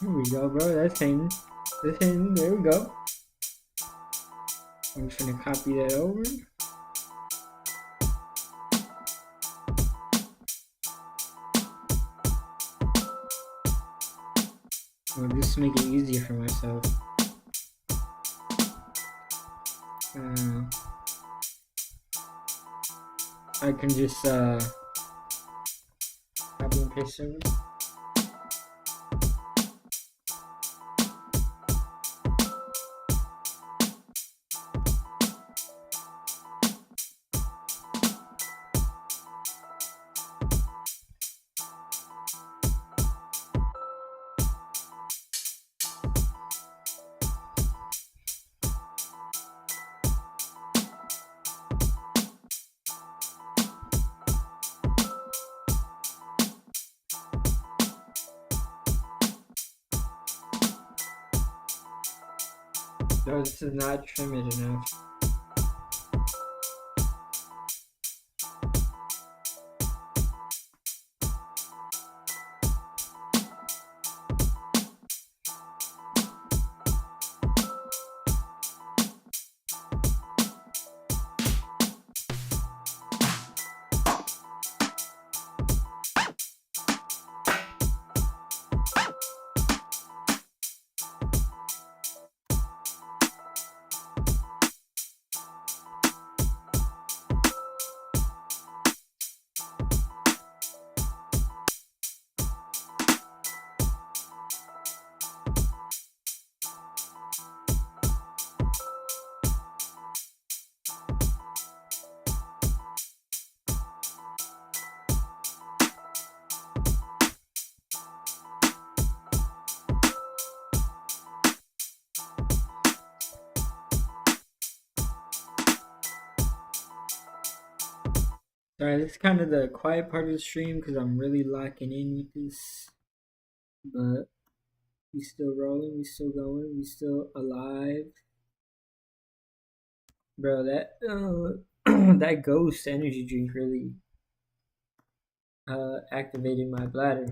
Here we go, bro. That's hanging. That's hanging. There we go. I'm just gonna copy that over. Well, just to make it easier for myself. I can just copy and paste over. No, this is not trim it enough. Sorry, this is kind of the quiet part of the stream because I'm really locking in with this. But we still rolling, we still going, we still alive. Bro, that that ghost energy drink really activated my bladder.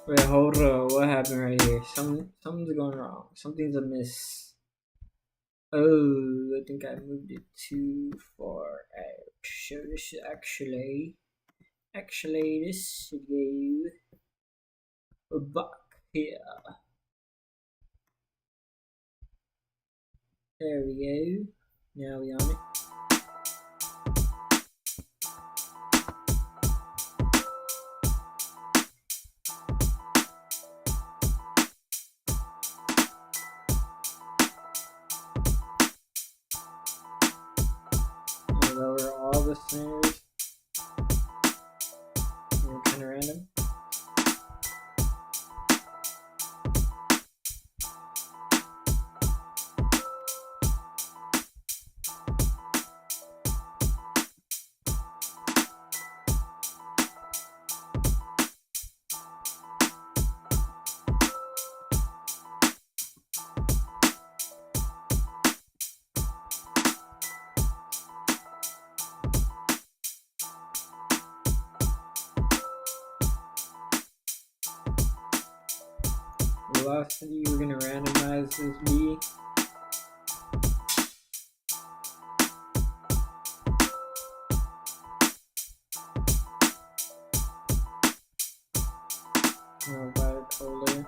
Wait, hold on. What happened right here? Something's going wrong. Something's amiss. Oh, I think I moved it too far out. So this should actually this should go back here. There we go. Now we on it. Lower all the snares. Kind of random. Velocity, we're gonna randomize this beat. Bipolar.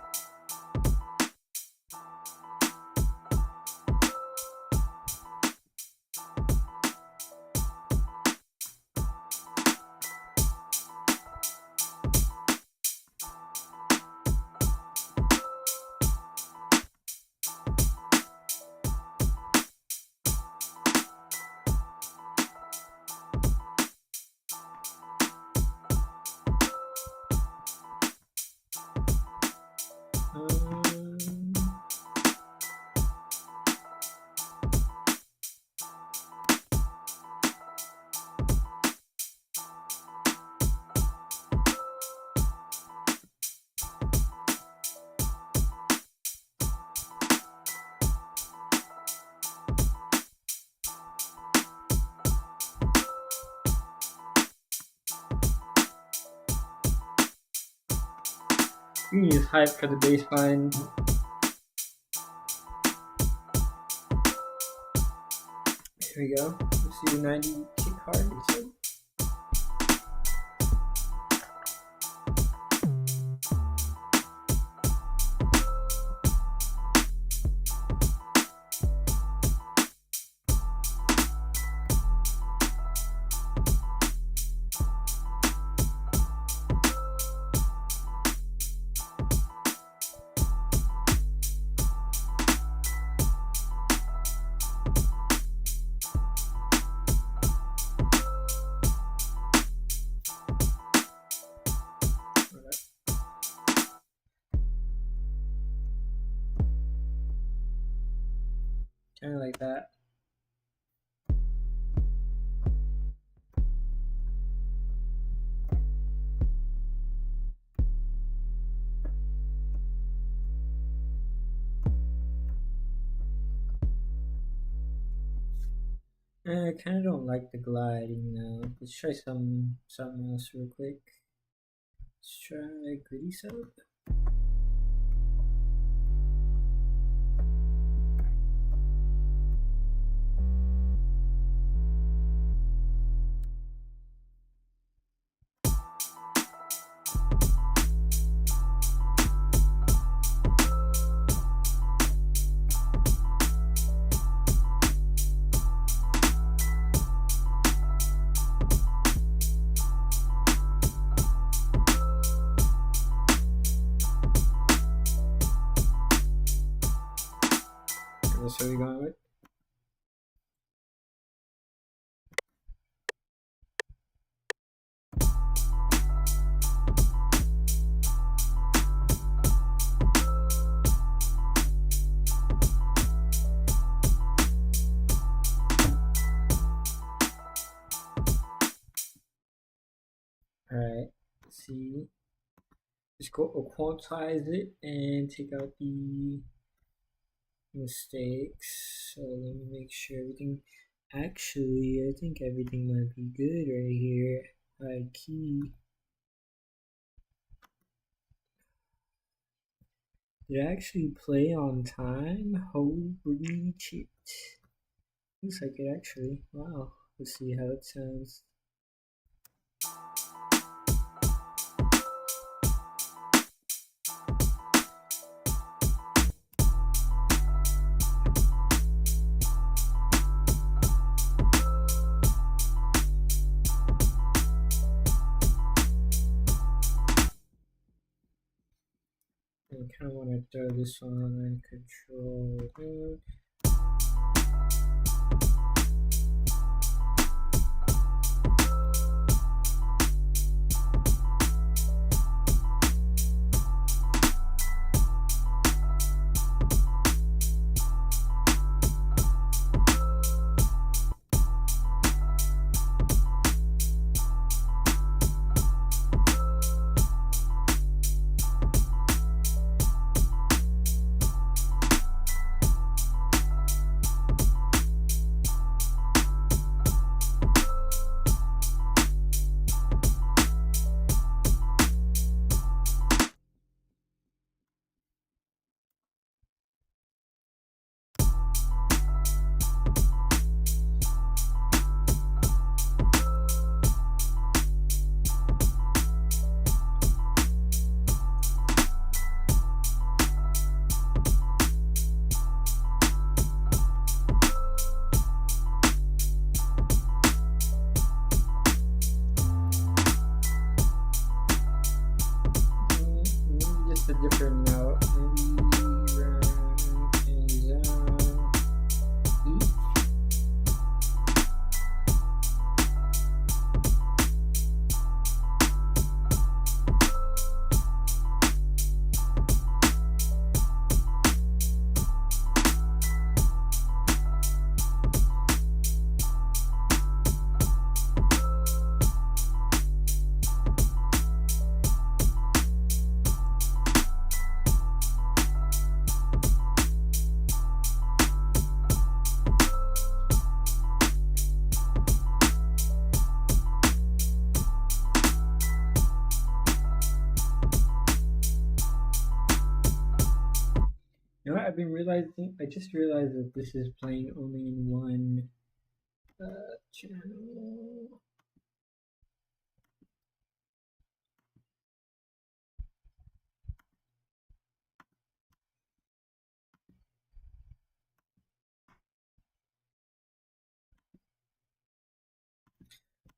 screen is hyped for the bass line. Here we go. Let's do 90 kick hard. Kind of like that. I kind of don't like the gliding now. Let's try something else real quick. Let's try gritty sub. That's what we're going with. Alright, let's see. Just go quantize it and take out the mistakes. So let me make sure everything. Actually, I think everything might be good right here. High key. Did I actually play on time? Holy shit. Looks like it actually. Wow. Let's see how it sounds. I kind of want to throw this on control mode. I've been realizing. I just realized that this is playing only in one channel.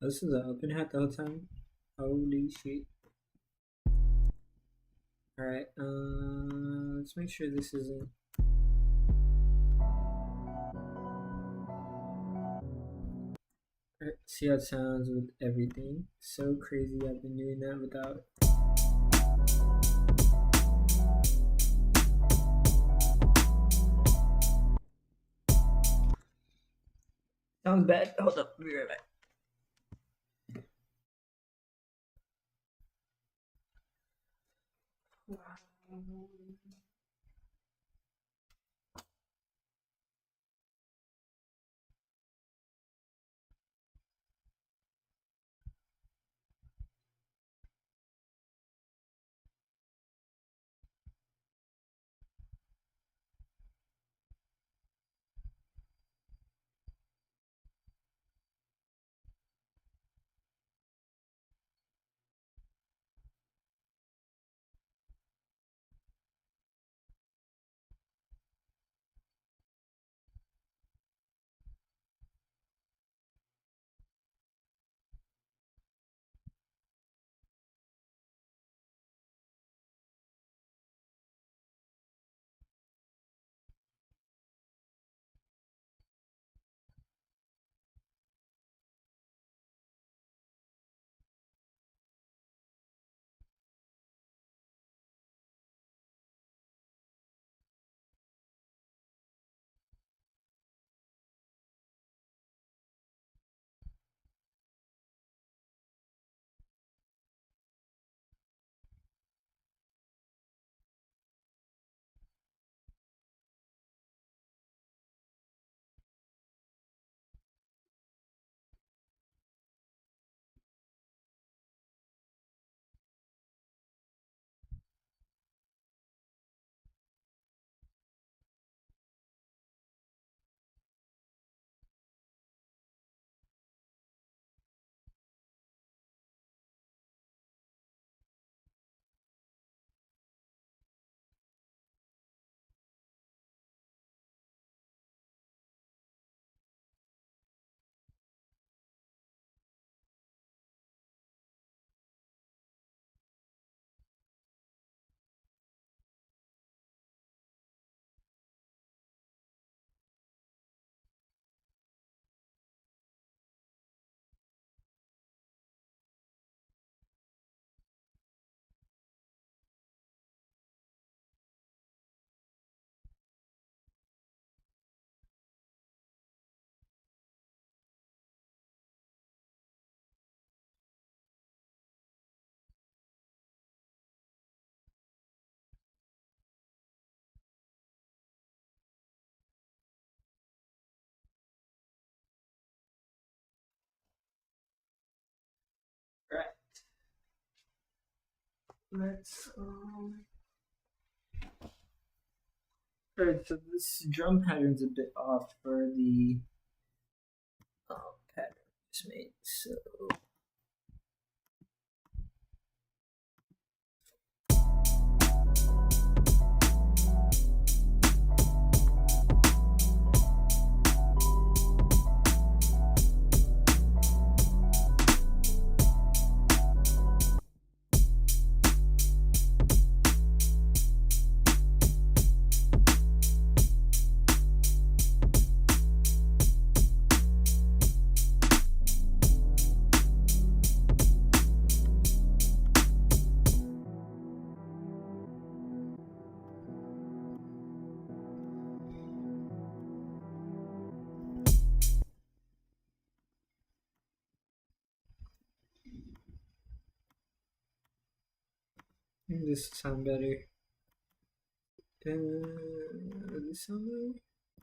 This is an open hat the whole time. Holy shit. Alright, let's make sure this isn't. Alright, see how it sounds with everything. So crazy, I've been doing that without. Sounds bad. Hold up, I'll be right back. Right. Let's Alright, so this drum pattern's a bit off for the pattern I just made. So this sound better. This sound better?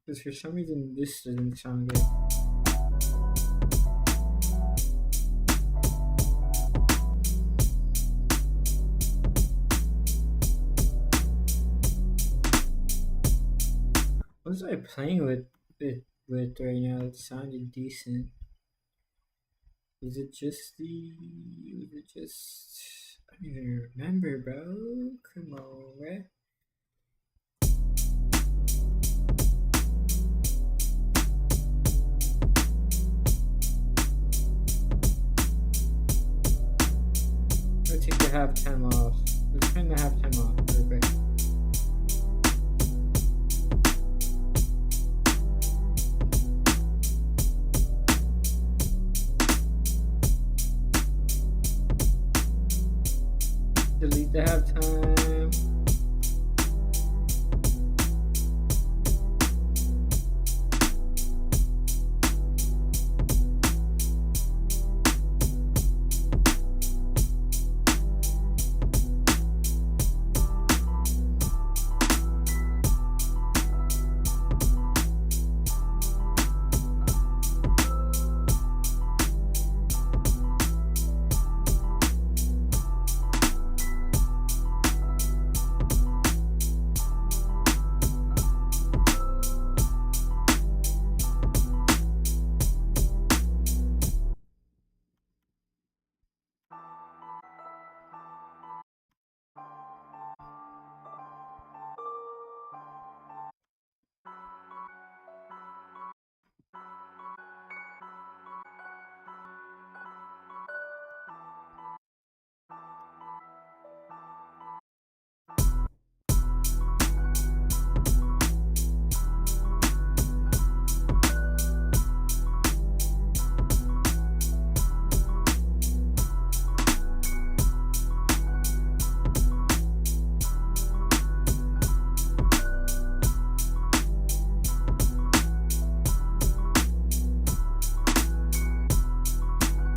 Because for some reason this doesn't sound good. playing with right now. It sounded decent. Was it just the? Was it just? I don't even remember, bro. Come on, right? Let's take the halftime off. Let's turn the halftime off. Perfect. Delete the halftime.